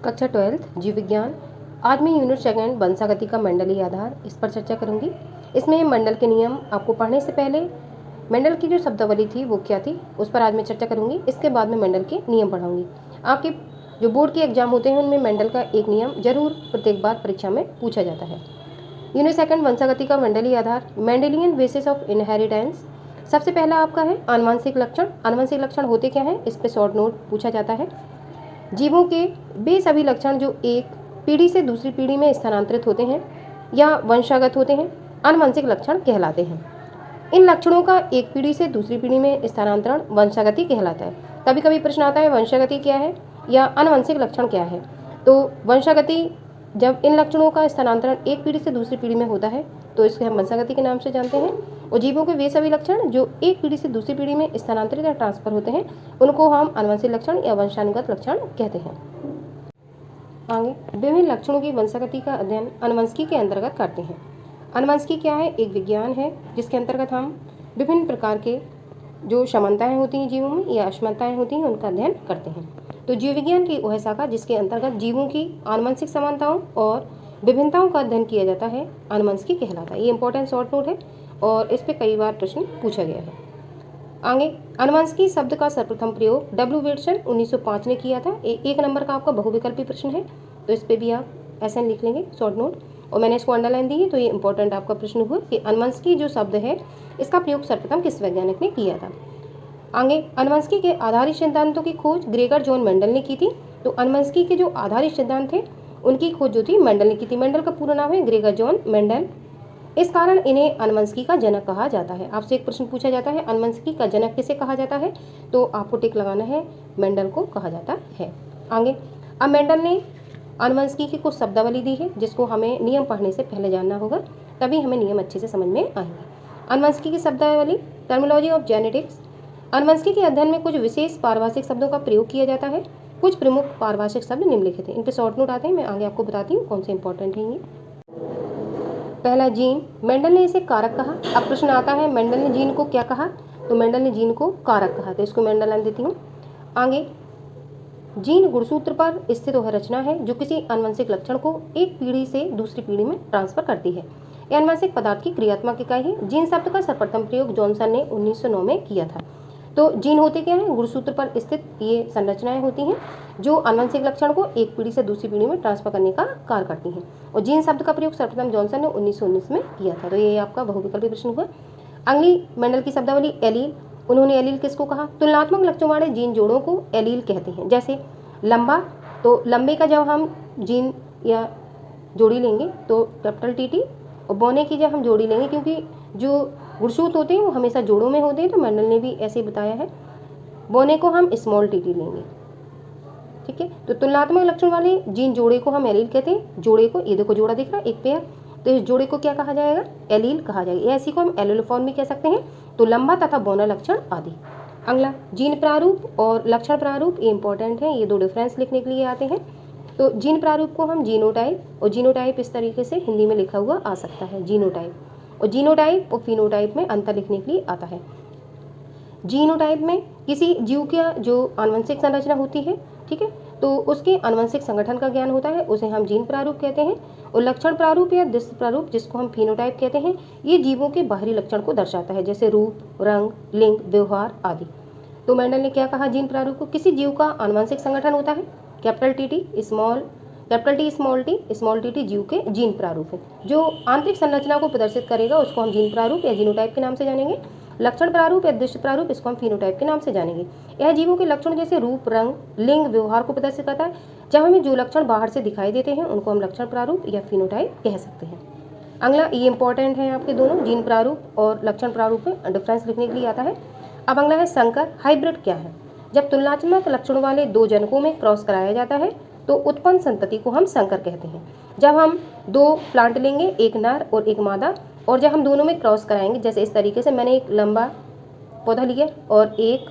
कक्षा 12 जीव विज्ञान। आज मैं यूनिट सेकंड वंशागति का मंडलीय आधार इस पर चर्चा करूंगी। इसमें मंडल के नियम आपको पढ़ने से पहले मंडल की जो शब्दावली थी वो क्या थी उस पर आज मैं चर्चा करूंगी। इसके बाद में मंडल के नियम पढ़ाऊंगी। आपके जो बोर्ड के एग्जाम होते हैं उनमें मंडल का एक नियम जरूर प्रत्येक बार परीक्षा में पूछा जाता है। यूनिट सेकंड वंशागति का मंडलीय आधार, मेंडेलियन बेसिस ऑफ इनहेरिटेंस। सबसे पहला आपका है आनुवंशिक लक्षण। आनुवंशिक लक्षण होते क्या हैं, इस पर शॉर्ट नोट पूछा जाता है। जीवों के वे सभी लक्षण जो एक पीढ़ी से दूसरी पीढ़ी में स्थानांतरित होते हैं या वंशागत होते हैं, आनुवंशिक लक्षण कहलाते हैं। इन लक्षणों का एक पीढ़ी से दूसरी पीढ़ी में स्थानांतरण वंशागति कहलाता है। कभी कभी प्रश्न आता है वंशागति क्या है या आनुवंशिक लक्षण क्या है। तो वंशागति, जब इन लक्षणों का स्थानांतरण एक पीढ़ी से दूसरी पीढ़ी में होता है तो इसको हम वंशागति के नाम से जानते हैं। और जीवों के वे सभी लक्षण जो एक पीढ़ी से दूसरी पीढ़ी में स्थानांतरित या ट्रांसफर होते हैं उनको हम आनुवंशिक लक्षण या वंशानुगत लक्षण कहते हैं। आगे विभिन्न लक्षणों की वंशागति का अध्ययन आनुवंशिकी के अंतर्गत करते हैं। आनुवंशिकी क्या है? एक विज्ञान है जिसके अंतर्गत हम विभिन्न प्रकार के जो समानताएं होती हैं जीवों में या असमानताएं होती हैं उनका अध्ययन करते हैं। तो जीव विज्ञान की वह शाखा जिसके अंतर्गत जीवों की आनुवंशिक समानताओं और विभिन्नताओं का अध्ययन किया जाता है आनुवंशिकी कहलाता है। ये इंपॉर्टेंट शॉर्ट नोट है और इस पर कई बार प्रश्न पूछा गया है। आगे आनुवंशिकी शब्द का सर्वप्रथम प्रयोग डब्ल्यू विल्सन 1905 ने किया था। एक नंबर का आपका बहुविकल्पी प्रश्न है तो इस पर भी आप ऐसा लिख लेंगे शॉर्ट नोट, और मैंने इसको अंडरलाइन दी है। तो ये इंपॉर्टेंट आपका प्रश्न हुआ कि आनुवंशिकी जो शब्द है इसका प्रयोग सर्वप्रथम किस वैज्ञानिक ने किया था। आगे आनुवंशिकी के आधारित सिद्धांतों की खोज ग्रेगर जॉन मेंडल ने की थी। तो आनुवंशिकी के जो आधारित सिद्धांत थे उनकी खोज जो थी मेंडल ने की थी। मेंडल का पूरा नाम है ग्रेगर जॉन मेंडल। इस कारण इन्हें आनुवंशिकी का जनक कहा जाता है। आपसे एक प्रश्न पूछा जाता है आनुवंशिकी का जनक किसे कहा जाता है, तो आपको टिक लगाना है, मेंडल को कहा जाता है। आगे अब मेंडल ने आनुवंशिकी की कुछ शब्दावली दी है जिसको हमें नियम पढ़ने से पहले जानना होगा, तभी हमें नियम अच्छे से समझ में आएंगे। आनुवंशिकी की शब्दावली, टर्मिनोलॉजी ऑफ जेनेटिक्स। आनुवंशिकी के अध्ययन में कुछ विशेष पारिभाषिक शब्दों का प्रयोग किया जाता है। कुछ प्रमुख पारिभाषिक शब्द निम्नलिखित हैं। इन पर शॉर्ट नोट आते हैं, मैं आगे आपको बताती हूँ कौन से इंपॉर्टेंट हैं ये। पहला जीन, मेंडल ने इसे कारक कहा। अब प्रश्न आता है मेंडल ने जीन को क्या कहा, तो मेंडल ने जीन को कारक कहा, तो इसको मैं अंडरलाइन देती हूँ। आगे जीन गुणसूत्र पर स्थित वह रचना है जो किसी आनुवंशिक लक्षण को एक पीढ़ी से दूसरी पीढ़ी में ट्रांसफर करती है। यह आनुवंशिक पदार्थ की क्रियात्मक इकाई है। जीन शब्द का सर्वप्रथम प्रयोग जॉनसन ने 1909 में किया था। तो जीन होते क्या हैं? गुणसूत्र पर स्थित ये संरचनाएं होती हैं जो आनुवंशिक लक्षण को एक पीढ़ी से दूसरी पीढ़ी में ट्रांसफर करने का कार्य करती हैं। और जीन शब्द का प्रयोग सर्वप्रथम जॉनसन ने 1919 में किया था। तो ये आपका बहुविकल्पी प्रश्न हुआ। अगली मेंडल की शब्दावली एलील। उन्होंने एलील किसको कहा? तुलनात्मक लक्षण वाले जीन जोड़ों को एलील कहते हैं। जैसे लंबा, तो लंबे का जब हम जीन या जोड़ी लेंगे तो कैपिटल टी, और बौने की जब हम जोड़ी लेंगे, क्योंकि जो गुणसूत्र होते हैं वो हमेशा जोड़ों में होते हैं, तो मेंडल ने भी ऐसे ही बताया है, बौने को हम स्मॉल टी लेंगे। ठीक है, तो तुलनात्मक लक्षण वाले जीन जोड़े को हम एलील कहते हैं। जोड़े को, ये देखो जोड़ा दिख रहा है एक पेयर, तो इस जोड़े को क्या कहा जाएगा? एलील कहा जाएगा। ऐसी को हम एलोलोफॉर्म भी कह सकते हैं, तो लंबा तथा बौना लक्षण आदि। अगला जीन प्रारूप और लक्षण प्रारूप, ये इंपॉर्टेंट है, ये दो डिफरेंस लिखने के लिए आते हैं। तो जीन प्रारूप को हम जीनोटाइप, और जीनोटाइप इस तरीके से हिंदी में लिखा हुआ आ सकता है जीनोटाइप, और जीनोटाइप और फिनोटाइप में अंतर लिखने के लिए आता है। जीनोटाइप में किसी जीव का जो आनुवंशिक संरचना होती है, ठीक है, तो उसके आनुवंशिक संगठन का ज्ञान होता है, उसे हम जीन प्रारूप कहते हैं। और लक्षण प्रारूप या दृश्य प्रारूप जिसको हम फिनोटाइप कहते हैं, ये जीवों के बाहरी लक्षण को दर्शाता है, जैसे रूप, रंग, लिंग, व्यवहार आदि। तो मेंडल ने क्या कहा जीन प्रारूप को? किसी जीव का आनुवंशिक संगठन होता है, कैपिटल टी स्मॉल टी जीव के जीन प्रारूप है। जो आंतरिक संरचना को प्रदर्शित करेगा उसको हम जीन प्रारूप या जीनोटाइप के नाम से जानेंगे। लक्षण प्रारूप या दृश्य प्रारूप इसको हम फिनोटाइप के नाम से जानेंगे। यह जीवों के लक्षण जैसे रूप, रंग, लिंग, व्यवहार को प्रदर्शित करता है। जब हमें जो लक्षण बाहर से दिखाई देते हैं उनको हम लक्षण प्रारूप या फिनोटाइप कह सकते हैं। अगला, ये इंपॉर्टेंट है आपके दोनों, जीन प्रारूप और लक्षण प्रारूप में डिफरेंस लिखने के लिए आता है। अब अगला है संकर। हाइब्रिड क्या है? जब तुलनात्मक लक्षणों वाले दो जनकों में क्रॉस कराया जाता है तो उत्पन्न संतति को हम संकर कहते हैं। जब हम दो प्लांट लेंगे, एक नर और एक मादा, और जब हम दोनों में क्रॉस कराएंगे, जैसे इस तरीके से मैंने एक लंबा पौधा लिया और एक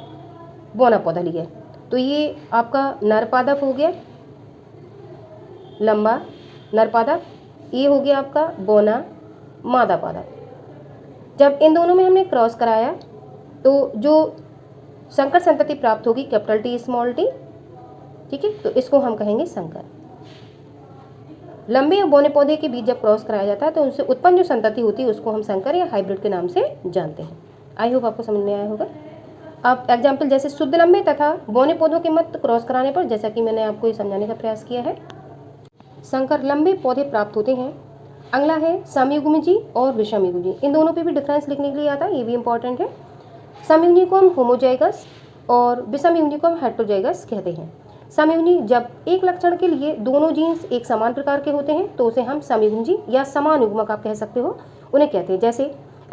बौना पौधा लिया, तो ये आपका नर पादप हो गया, लंबा नर पादप, ये हो गया आपका बौना मादा पादप। जब इन दोनों में हमने क्रॉस कराया तो जो संकर संतति प्राप्त होगी कैपिटल टी स्मॉल टी, ठीक है, तो इसको हम कहेंगे संकर। लंबे या बौने पौधे के बीच जब क्रॉस कराया जाता है तो उनसे उत्पन्न जो संतति होती है उसको हम संकर या हाइब्रिड के नाम से जानते हैं। आई होप आपको समझ में आया होगा। अब एग्जाम्पल जैसे शुद्ध लंबे तथा बौने पौधों के मध्य क्रॉस कराने पर, जैसा कि मैंने आपको ये समझाने का प्रयास किया है, संकर लंबे पौधे प्राप्त होते हैं। अगला है समयुग्मजी और विषमयुग्मजी। इन दोनों पे भी डिफरेंस लिखने के लिए आता है, ये भी इंपॉर्टेंट है। समयुग्मी को हम होमोजाइगस और विषमयुग्मी को हम हेटेरोजाइगस कहते हैं। समयुग्मी जब एक लक्षण के लिए दोनों जीन्स एक समान प्रकार के होते हैं तो उसे हम समयुग्मजी या समान युग्मक आप कह सकते हो, उन्हें कहते हैं। जैसे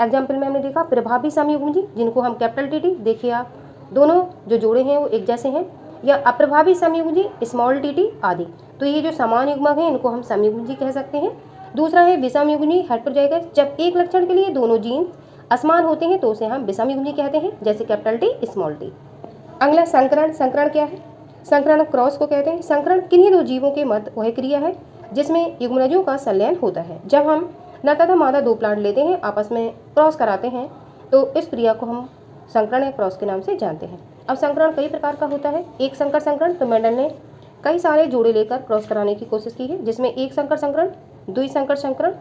एग्जाम्पल में हमने देखा प्रभावी समयुग्मजी, जिनको हम कैपिटल टीटी, देखिए आप दोनों जो जोड़े हैं वो एक जैसे हैं, या अप्रभावी समयुग्मजी स्मॉल टीटी आदि। तो ये जो समान युग्मक हैं इनको हम समयुग्मजी कह सकते हैं। दूसरा है विषमयुग्मी हेटेरोजाइगस, जब एक लक्षण के लिए दोनों जीन्स असमान होते हैं तो उसे हम विषमयुग्मी कहते हैं, जैसे कैपिटल टी स्मॉल टी। अगला संकरण। संकरण क्या है? संकरण क्रॉस को कहते हैं। संकरण किन्हीं दो जीवों के मध्य वह क्रिया है जिसमें युग्मनजों का संलयन होता है। जब हम नर तथा मादा दो प्लांट लेते हैं, आपस में क्रॉस कराते हैं, तो इस क्रिया को हम संकरण या क्रॉस के नाम से जानते हैं। अब संकरण कई प्रकार का होता है। एक संकर संकरण, तो मेंडल ने कई सारे जोड़े लेकर क्रॉस कराने की कोशिश की है, जिसमें एक संकर संकरण, द्वि संकर संकरण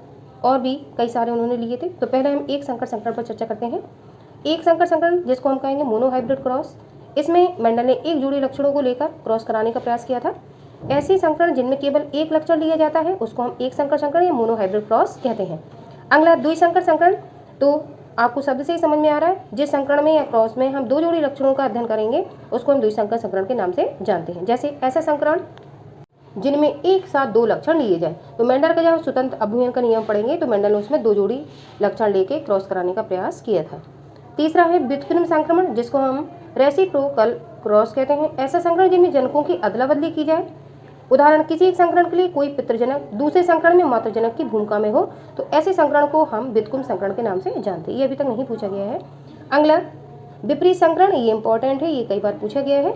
और भी कई सारे उन्होंने लिए थे। तो पहले हम एक संकर संकरण पर चर्चा करते हैं। एक संकर संकरण जिसको हम कहेंगे मोनोहाइब्रिड क्रॉस, इसमें मेंडल ने एक जोड़ी लक्षणों को लेकर क्रॉस कराने का प्रयास किया था। ऐसे संकरण जिनमें केवल एक लक्षण लिया जाता है उसको हम एक संकर संकरण या मोनोहाइब्रिड क्रॉस कहते हैं। अगला द्विसंकर संकरण, तो आपको शब्द से ही समझ में आ रहा है, जिस संकरण में या क्रॉस में हम दो जोड़ी लक्षणों का अध्ययन करेंगे उसको हम द्विसंकर संकरण के नाम से जानते हैं। जैसे ऐसा संकरण जिनमें एक साथ दो लक्षण लिए जाए, तो मेंडल का जब स्वतंत्र अभिव्यंजन का नियम पढ़ेंगे तो मेंडल ने उसमें दो जोड़ी लक्षण लेके क्रॉस कराने का प्रयास किया था। तीसरा है व्युत्क्रम संक्रमण, जिसको हम रेसिप्रोकल क्रॉस कहते हैं। ऐसा संकरण जिनमें जनकों की अदला बदली की जाए। उदाहरण, किसी एक संकरण के लिए कोई पितृजनक दूसरे संकरण में मातृजनक की भूमिका में हो, तो ऐसे संकरण को हम व्युत्क्रम संकरण के नाम से जानते हैं। ये अभी तक नहीं पूछा गया है। अगला विपरीत संकरण, ये इंपॉर्टेंट है, ये कई बार पूछा गया है।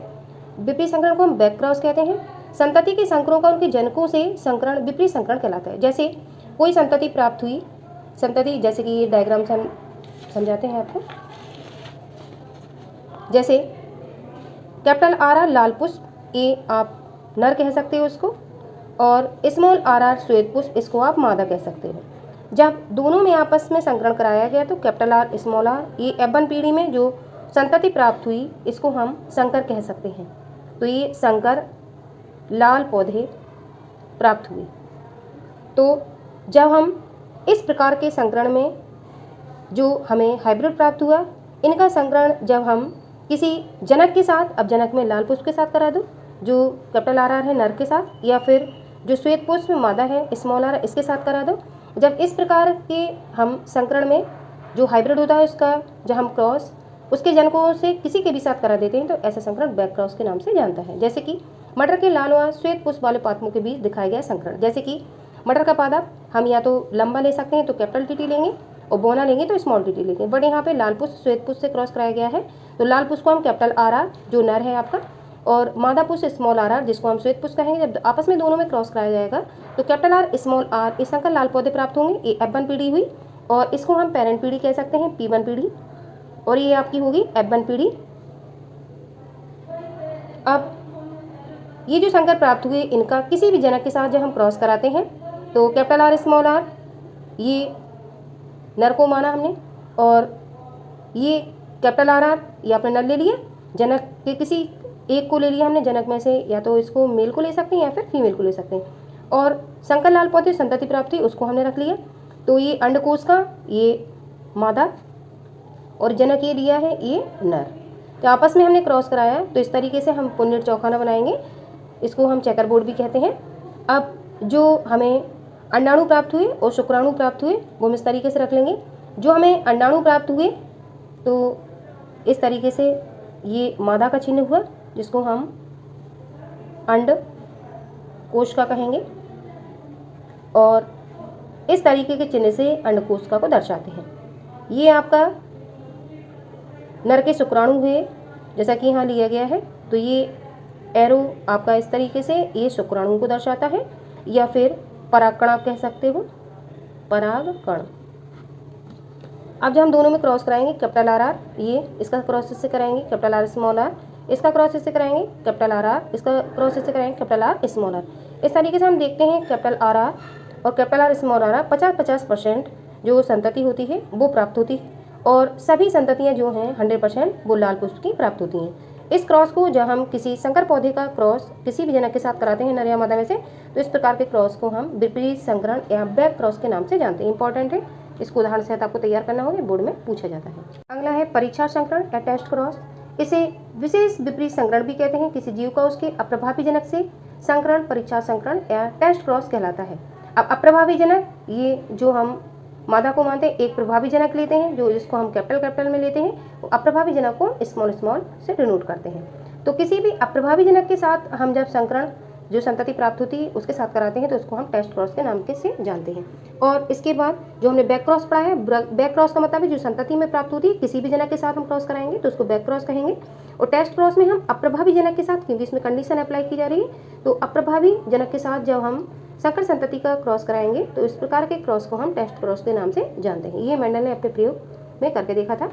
विपरीत संकरण को हम बैक क्रॉस कहते हैं। संतति के संकरों का उनके जनकों से संकरण विपरीत संकरण कहलाता है। जैसे कोई संतति प्राप्त हुई, संतति जैसे कि ये डायग्राम से हम समझाते हैं आपको। जैसे कैपिटल आर लाल पुष्प, ये आप नर कह सकते हो उसको, और स्मॉल आर श्वेत पुष्प, इसको आप मादा कह सकते हो। जब दोनों में आपस में संकरण कराया गया तो कैपिटल आर स्मॉल आर, ये F1 पीढ़ी में जो संतति प्राप्त हुई इसको हम संकर कह सकते हैं। तो ये संकर लाल पौधे प्राप्त हुए। तो जब हम इस प्रकार के संकरण में जो हमें हाइब्रिड प्राप्त हुआ, इनका संकरण जब हम किसी जनक के साथ, अब जनक में लाल पुष्प के साथ करा दो जो कैपिटल आर है नर के साथ, या फिर जो श्वेत पुष्प में मादा है स्मॉल आर इसके साथ करा दो। जब इस प्रकार के हम संकरण में जो हाइब्रिड होता है उसका जब हम क्रॉस उसके जनकों से किसी के भी साथ करा देते हैं तो ऐसा संकरण बैक क्रॉस के नाम से जानता है। जैसे कि मटर के लाल व श्वेत पुष्प वाले पादपों के बीच दिखाया गया संकरण, जैसे कि मटर का पादप हम या तो लंबा ले सकते हैं तो कैपिटल टी लेंगे, और बोना लेंगे तो स्मॉल टी लेंगे, बट यहाँ पे लाल पुष्प श्वेत पुष्प से क्रॉस कराया गया है। तो लाल पुष्प को हम कैपिटल आर जो नर है आपका, और मादा पुष्प स्मॉल आर जिसको हम श्वेत पुष्प कहेंगे। जब आपस में दोनों में क्रॉस कराया जाएगा तो कैपिटल आर स्मॉल आर, इस संकर लाल पौधे प्राप्त होंगे। ये F1 पीढ़ी हुई, और इसको हम पेरेंट पीढ़ी कह सकते हैं, P1 पीढ़ी, और ये आपकी होगी F1 पीढ़ी। अब ये जो संकर प्राप्त हुए इनका किसी भी जनक के साथ जब हम क्रॉस कराते हैं तो कैपिटल आर स्मॉल आर, ये नर को माना हमने, और ये कैपिटल आर ये आपने नर ले लिया, जनक के किसी एक को ले लिया हमने जनक में से, या तो इसको मेल को ले सकते हैं या फिर फीमेल को ले सकते हैं, और संकर लाल पौधे संतति प्राप्त हुई उसको हमने रख लिया। तो ये अंडकोश का ये मादा और जनक ये लिया है ये नर, तो आपस में हमने क्रॉस कराया। तो इस तरीके से हम पुन्नेट चौखाना बनाएंगे, इसको हम चेकर बोर्ड भी कहते हैं। अब जो हमें अंडाणु प्राप्त हुए और शुक्राणु प्राप्त हुए वो हम इस तरीके से रख लेंगे। जो हमें अंडाणु प्राप्त हुए तो इस तरीके से ये मादा का चिन्ह हुआ जिसको हम अंड कोशिका कहेंगे, और इस तरीके के चिन्ह से अंड कोशिका को दर्शाते हैं। ये आपका नर के शुक्राणु हुए जैसा कि यहाँ लिया गया है, तो ये एरो आपका इस तरीके से ये शुक्राणु को दर्शाता है, या फिर परागकण आप कह सकते हो, परागकण। अब जब हम दोनों में क्रॉस कराएंगे कैपिटल आर ये इसका क्रॉस इससे कराएंगे कैपिटल आर स्मॉल आर, इसका क्रॉस इससे कराएंगे कैपिटल आर इसका क्रॉस इससे कराएंगे कैपिटल आर स्मॉल आर। इस तरीके से हम देखते हैं कैपिटल आर आर और capital R small R R 50-50% जो संतति होती है वो प्राप्त होती है और सभी संततियाँ जो हैं 100% वो लाल पुष्प की प्राप्त होती हैं। इस क्रॉस को जब हम किसी संकर पौधे का क्रॉस किसी भी जनक के साथ कराते हैं नर या मादा में से, तो इस प्रकार के क्रॉस को हम विपरीत संकरण या बैक क्रॉस के नाम से जानते हैं। इंपॉर्टेंट है, इसको उदाहरण सहित आपको तैयार करना होगा, बोर्ड में पूछा जाता है। अगला है परीक्षा संकरण या टेस्ट क्रॉस। इसे विशेष विपरीत संकरण भी कहते हैं। किसी जीव का उसके अप्रभावी जनक से संकरण परीक्षा संकरण या टेस्ट क्रॉस कहलाता है। अब अप्रभावी जनक, ये जो हम मादा को मानते हैं, एक प्रभावी जनक लेते हैं जो जिसको हम कैपिटल में लेते हैं, वो अप्रभावी जनक को स्मॉल से डिनोट करते हैं। तो किसी भी अप्रभावी जनक के साथ हम जब संकरण जो संतति प्राप्त होती है उसके साथ कराते हैं तो उसको हम टेस्ट क्रॉस के नाम के से जानते हैं। और इसके बाद जो हमने बैक क्रॉस पढ़ा है, बैक क्रॉस का मतलब है जो संतति में प्राप्त होती है किसी भी जनक के साथ हम क्रॉस कराएंगे तो उसको बैक क्रॉस कहेंगे। और टेस्ट क्रॉस में हम अप्रभावी जनक के साथ, क्योंकि इसमें कंडीशन अप्लाई की जा रही है, तो अप्रभावी जनक के साथ जब हम संकर संतति का क्रॉस कराएंगे तो इस प्रकार के क्रॉस को हम टेस्ट क्रॉस के नाम से जानते हैं। ये मेंडल ने अपने प्रयोग में करके देखा था।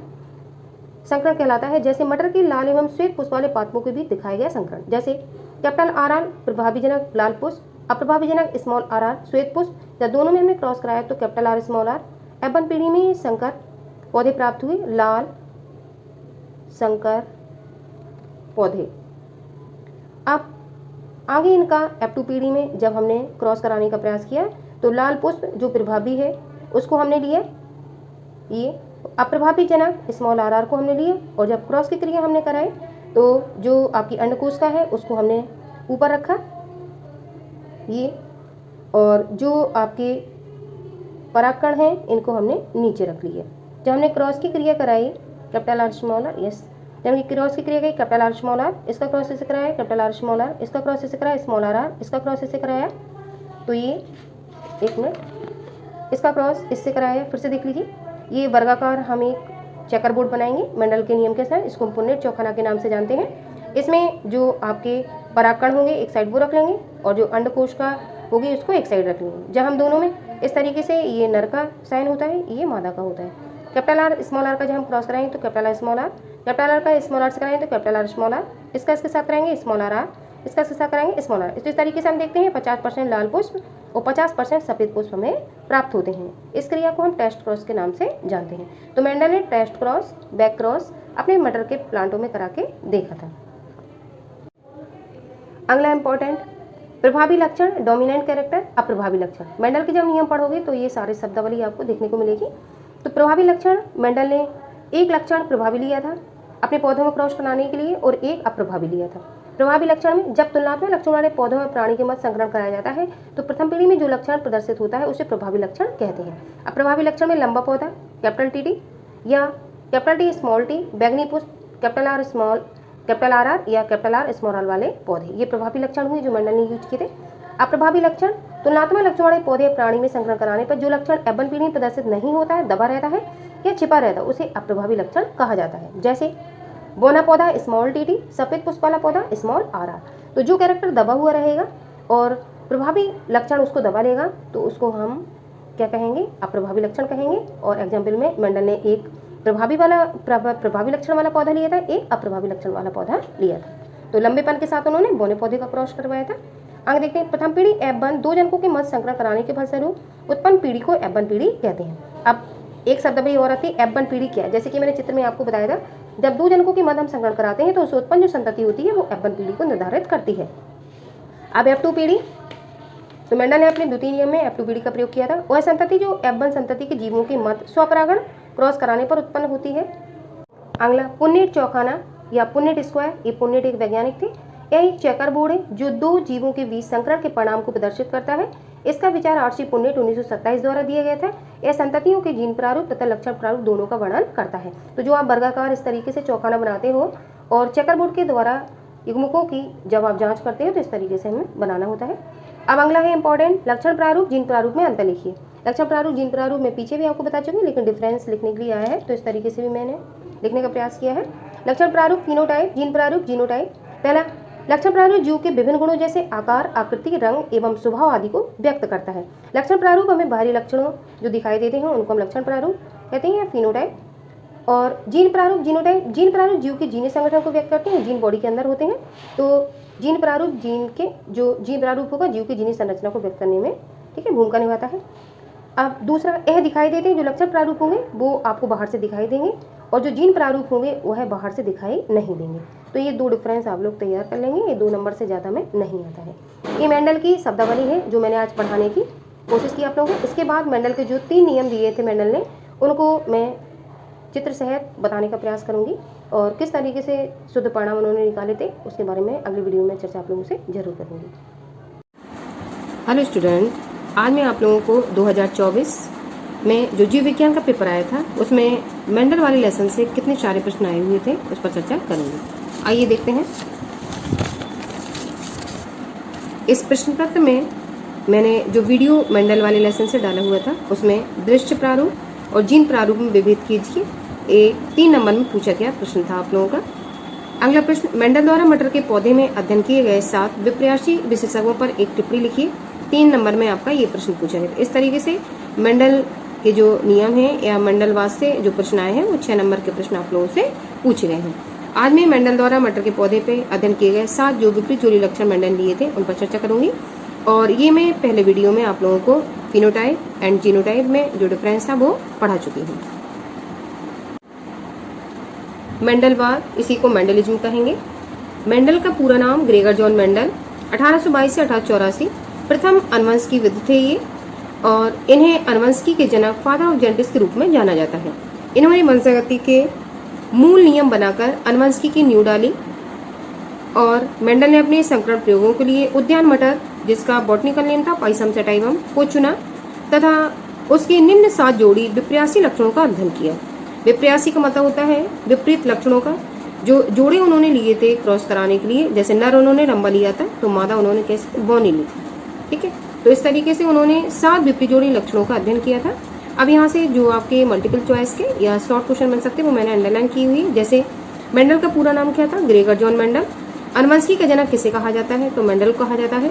संकरण कहलाता है जैसे मटर के लाल एवं श्वेत पुष्प वाले पादपों के बीच दिखाया गया संकरण। जैसे कैपिटल आर आर प्रभावी जनक लाल पुष्प, अप्रभावी जनक स्मॉल आर आर श्वेत पुष्प, जब दोनों में हमने क्रॉस कराया तो capital R small are F1 पीढ़ी में संकर पौधे प्राप्त हुए, लाल संकर पौधे। अब आगे इनका F2 पीढ़ी में जब हमने क्रॉस कराने का प्रयास किया तो लाल पुष्प जो प्रभावी है उसको हमने लिया, ये अप्रभावी जनक स्मॉल आर आर को हमने लिया, और जब क्रॉस की क्रिया हमने कराई तो जो आपकी अंडकोश का है उसको हमने ऊपर रखा ये, और जो आपके परागकण हैं इनको हमने नीचे रख लिया। जब हमने क्रॉस की क्रिया कराई capital R small R, yes, जब हमने क्रॉस की क्रिया की कैपिटल आर स्मॉल आर, इसका क्रॉस ऐसे कराया कैपिटल आर स्मॉल आर, इसका क्रॉस ऐसे कराया स्मॉल आर आर, इसका क्रॉस ऐसे कराया, तो ये एक मिनट, इसका क्रॉस इससे कराया, फिर से देख लीजिए, ये वर्गाकार हम एक चेकर बोर्ड बनाएंगे मेंडल के नियम के साथ, इसको हम पुन्नेट चौखाना के नाम से जानते हैं। इसमें जो आपके परागकण होंगे एक साइड वो रख लेंगे और जो अंडकोश का होगी उसको एक साइड रख लेंगे। जब हम दोनों में इस तरीके से, ये नर का साइन होता है, ये मादा का होता है। कैपिटल आर स्मॉल आर का जब हम क्रॉस कराएंगे तो capital R small R, capital R का स्मॉल आर से कराएंगे तो कैपिटल आर स्मॉल आर, इसका इसके साथ कराएंगे स्मॉल आर आर, इसका इसके साथ कराएंगे स्मॉल आर। इस तरीके से हम देखते हैं 50% लाल पुष्प और 50% सफेद पुष्प हमें प्राप्त होते हैं। इस क्रिया को हम टेस्ट क्रॉस के नाम से जानते हैं। तो मेंडल ने टेस्ट क्रॉस, बैक क्रॉस अपने मटर के प्लांटों में करा के देखा था। अगला इंपॉर्टेंट, प्रभावी लक्षण, डोमिनेंट कैरेक्टर, अप्रभावी लक्षण। मेंडल के जब नियम पढ़ोगे तो ये सारे शब्दावली आपको देखने को मिलेगी। तो प्रभावी लक्षण, मेंडल ने एक लक्षण प्रभावी लिया था अपने पौधों में क्रॉस बनाने के लिए और एक अप्रभावी लिया था। प्रभावी लक्षण में जब तुलनात्मक लक्षण वाले पौधों में प्राणी के मध्य संकरण कराया जाता है तो प्रथम पीढ़ी में जो लक्षण प्रदर्शित होता है उसे प्रभावी लक्षण कहते हैं। अप्रभावी लक्षण में लंबा पौधा कैपिटल टी या कैपिटल टी स्मॉल टी, बैगनी पुष्प capital R small capital R R या कैपिटल आर स्मॉल आर वाले पौधे, ये प्रभावी लक्षण हुए जो मेंडल ने यूज किए थे। अप्रभावी लक्षण, तुलनात्मक लक्षण वाले पौधे प्राणी में संकरण कराने पर जो लक्षण F1 पीढ़ी में प्रदर्शित नहीं होता है, दबा रहता है या छिपा रहता है, उसे अप्रभावी लक्षण कहा जाता है। जैसे बोना पौधा स्मॉल टी, सफेद पुष्प वाला पौधा स्मॉल आर आर। तो जो कैरेक्टर दबा हुआ रहेगा और प्रभावी लक्षण उसको दबा लेगा तो उसको हम क्या कहेंगे, अप्रभावी लक्षण कहेंगे। और एग्जाम्पल में मेंडल ने एक प्रभावी लक्षण वाला पौधा लिया था, एक अप्रभावी लक्षण वाला पौधा लिया था। तो लंबेपन के साथ उन्होंने बोने पौधे का क्रॉस करवाया था। आगे देखते हैं, प्रथम पीढ़ी F1 दो जनकों के मध्य संकरण कराने के फलस्वरूप उत्पन्न पीढ़ी को F1 पीढ़ी कहते हैं। अब एक शब्दावली और आती है F1 पीढ़ी क्या है, जैसे कि मैंने चित्र में आपको बताया था, जब दो जनकों के मध्य हम संकरण कराते हैं तो उससे उत्पन्न जो संतति होती है वो F1 पीढ़ी को निर्धारित करती है। अब F2 पीढ़ी, तो मेंडल ने अपने द्वितीय नियम में F2 पीढ़ी का प्रयोग किया था। वह संतति जो F1 संतति के जीवों के मध्य स्वपरागण क्रॉस कराने पर उत्पन्न होती है। अगला पुन्नेट चौखाना या पुन्नेट स्क्वायर, ये पुन्नेट एक वैज्ञानिक थे। यह चेकर बोर्ड है जो दो जीवों के बीच संकरण के परिणाम को प्रदर्शित करता है। इसका विचार आर.सी. पुन्नेट 1927 द्वारा दिया गया था। यह संततियों के जीन प्रारूप तथा लक्षण प्रारूप दोनों का वर्णन करता है। तो जो आप वर्गाकार इस तरीके से चौखाना बनाते हो और चेकर बोर्ड के द्वारा युग्मकों की जब आप जांच करते हो तो इस तरीके से हमें बनाना होता है। अब अगला है इंपॉर्टेंट, लक्षण प्रारूप जीन प्रारूप में अंतर लिखिए। लक्षण प्रारूप जीन प्रारूप में पीछे भी आपको बता चुकी, लेकिन डिफरेंस लिखने के लिए आया है तो इस तरीके से भी मैंने लिखने का प्रयास किया है। लक्षण प्रारूप फिनोटाइप, जीन प्रारूप जीनोटाइप। पहला, लक्षण प्रारूप जीव के विभिन्न गुणों जैसे आकार, आकृति, रंग एवं स्वभाव आदि को व्यक्त करता है। लक्षण प्रारूप हमें बाहरी लक्षणों जो दिखाई देते हैं उनको हम लक्षण प्रारूप कहते हैं या फिनोटाइप। और जीन प्रारूप, जीनोटाइप। जीन प्रारूप जीव के जीने संगठन को व्यक्त करते हैं, जीन बॉडी के अंदर होते हैं। तो जीन प्रारूप जीन के जो जीन प्रारूप होगा जीव की जीनी संरचना को व्यक्त करने में, ठीक है, भूमिका निभाता है। अब दूसरा यह दिखाई देते हैं, जो लक्षण प्रारूप होंगे वो आपको बाहर से दिखाई देंगे और जो जीन प्रारूप होंगे वह बाहर से दिखाई नहीं देंगे। तो ये दो डिफरेंस आप लोग तैयार कर लेंगे, ये 2 नंबर से ज़्यादा में नहीं आता है। ये मेंडल की शब्दावली है जो मैंने आज पढ़ाने की कोशिश की आप लोगों को। इसके बाद मेंडल के जो 3 नियम दिए थे मेंडल ने, उनको मैं चित्र सहित बताने का प्रयास करूंगी और किस तरीके से शुद्ध परिणाम उन्होंने निकाले थे उसके बारे में अगली वीडियो में चर्चा आप लोगों से जरूर करूंगी। हेलो स्टूडेंट, आज मैं आप लोगों को 2024 में जो जीव विज्ञान का पेपर आया था उसमें मेंडल वाले लेसन से कितने सारे प्रश्न आए हुए थे उस पर चर्चा करूंगी। आइए देखते हैं। इस प्रश्न पत्र में मैंने जो वीडियो मेंडल वाले लेसन से डाला हुआ था उसमें दृश्य प्रारूप और जीन प्रारूप में विभेद कीजिए, ये 3 नंबर में पूछा गया प्रश्न था आप लोगों का। अगला प्रश्न, मेंडल द्वारा मटर के पौधे में अध्ययन किए गए 7 विपर्यासी विशेषज्ञों पर एक टिप्पणी लिखिए। 3 नंबर में आपका ये प्रश्न पूछा गया। इस तरीके से मेंडल के जो नियम हैं या मेंडलवाद से जो प्रश्न आए हैं वो 6 नंबर के प्रश्न आप लोगों से पूछे गए हैं। आज मैं मेंडल द्वारा मटर के पौधे पे अध्ययन किए गए 7 जो विपरीत जोड़ी लक्षण मेंडल लिए थे उन पर चर्चा करूंगी और ये मैं पहले वीडियो में आप लोगों को फिनोटाइप एंड जीनोटाइप में जो डिफरेंस था वो पढ़ा चुकी हूँ। मेंडलवाद, इसी को मेंडलिज्म कहेंगे। मेंडल का पूरा नाम ग्रेगर जॉन मेंडल 1822 से 1884 प्रथम अनुवंशिकीविद थे ये, और इन्हें अनुवंशिकी के जनक फादर ऑफ जेनेटिक्स के रूप में जाना जाता है। इन्होंने वंशागति के मूल नियम बनाकर अनुवंशिकी की नींव डाली और मेंडल ने अपने संकरण प्रयोगों के लिए उद्यान मटर, जिसका बॉटनिकल नेम था पाइसम सेटाइवम, को चुना तथा उसके निम्न 7 जोड़ी विपर्यासी लक्षणों का अध्ययन किया। विपर्यासी का मतलब होता है विपरीत लक्षणों का। जो जोड़े उन्होंने लिए थे क्रॉस कराने के लिए, जैसे नर उन्होंने लंबा लिया था तो मादा उन्होंने कैसे बौनी ली थी, ठीक है। तो इस तरीके से उन्होंने 7 विपरीत जोड़ी लक्षणों का अध्ययन किया था। अब यहाँ से जो आपके मल्टीपल चॉइस के या शॉर्ट क्वेश्चन बन सकते हैं वो मैंने अंडरलाइन की हुई है। जैसे मेंडल का पूरा नाम क्या था? Gregor John Mendel. अनुवंशिकी का जनक किसे कहा जाता है? तो मेंडल को कहा जाता है।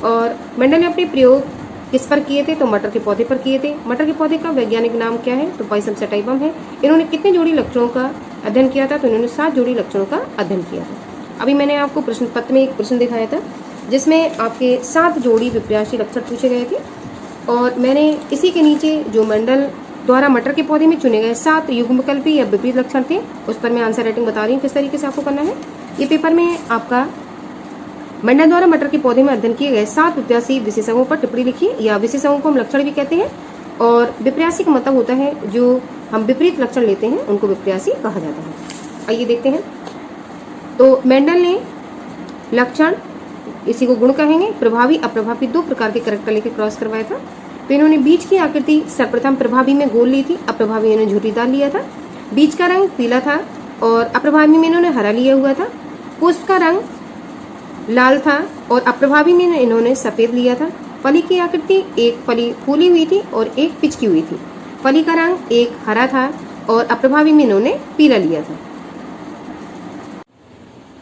और मेंडल ने अपने प्रयोग किस पर किए थे? तो मटर के पौधे पर किए थे। मटर के पौधे का वैज्ञानिक नाम क्या है? तो पाइसम सेटाइवम है। इन्होंने कितने जोड़ी लक्षणों का अध्ययन किया था? तो इन्होंने 7 जोड़ी लक्षणों का अध्ययन किया था। अभी मैंने आपको प्रश्न पत्र में एक प्रश्न दिखाया था जिसमें आपके 7 जोड़ी विपर्यासी लक्षण पूछे गए थे और मैंने इसी के नीचे जो मेंडल द्वारा मटर के पौधे में चुने गए 7 युग्मविकल्पी या विपरीत लक्षण थे उस पर मैं आंसर राइटिंग बता रही हूँ किस तरीके से आपको करना है। ये पेपर में आपका मेंडल द्वारा मटर के पौधे में अध्ययन किए गए 7 विपर्यासी विशेषज्ञों पर टिप्पणी लिखी, या विशेषज्ञों को हम लक्षण भी कहते हैं। और विपर्यासी का मतलब होता है जो हम विपरीत लक्षण लेते हैं उनको विपर्यासी कहा जाता है। आइए देखते हैं। तो मेंडल ने लक्षण, इसी को गुण कहेंगे, प्रभावी अप्रभावी 2 प्रकार के कैरेक्टर लेके क्रॉस करवाया था। तो इन्होंने बीज की आकृति सर्वप्रथम प्रभावी में गोल ली थी, अप्रभावी इन्होंने झुर्रीदार लिया था। बीज का रंग पीला था और अप्रभावी में इन्होंने हरा लिया हुआ था। पुष्प का रंग लाल था और अप्रभावी में इन्होंने सफेद लिया था। फली की आकृति, एक फली फूली हुई थी और एक पिचकी हुई थी। फली का रंग एक हरा था और अप्रभावी में इन्होंने पीला लिया था।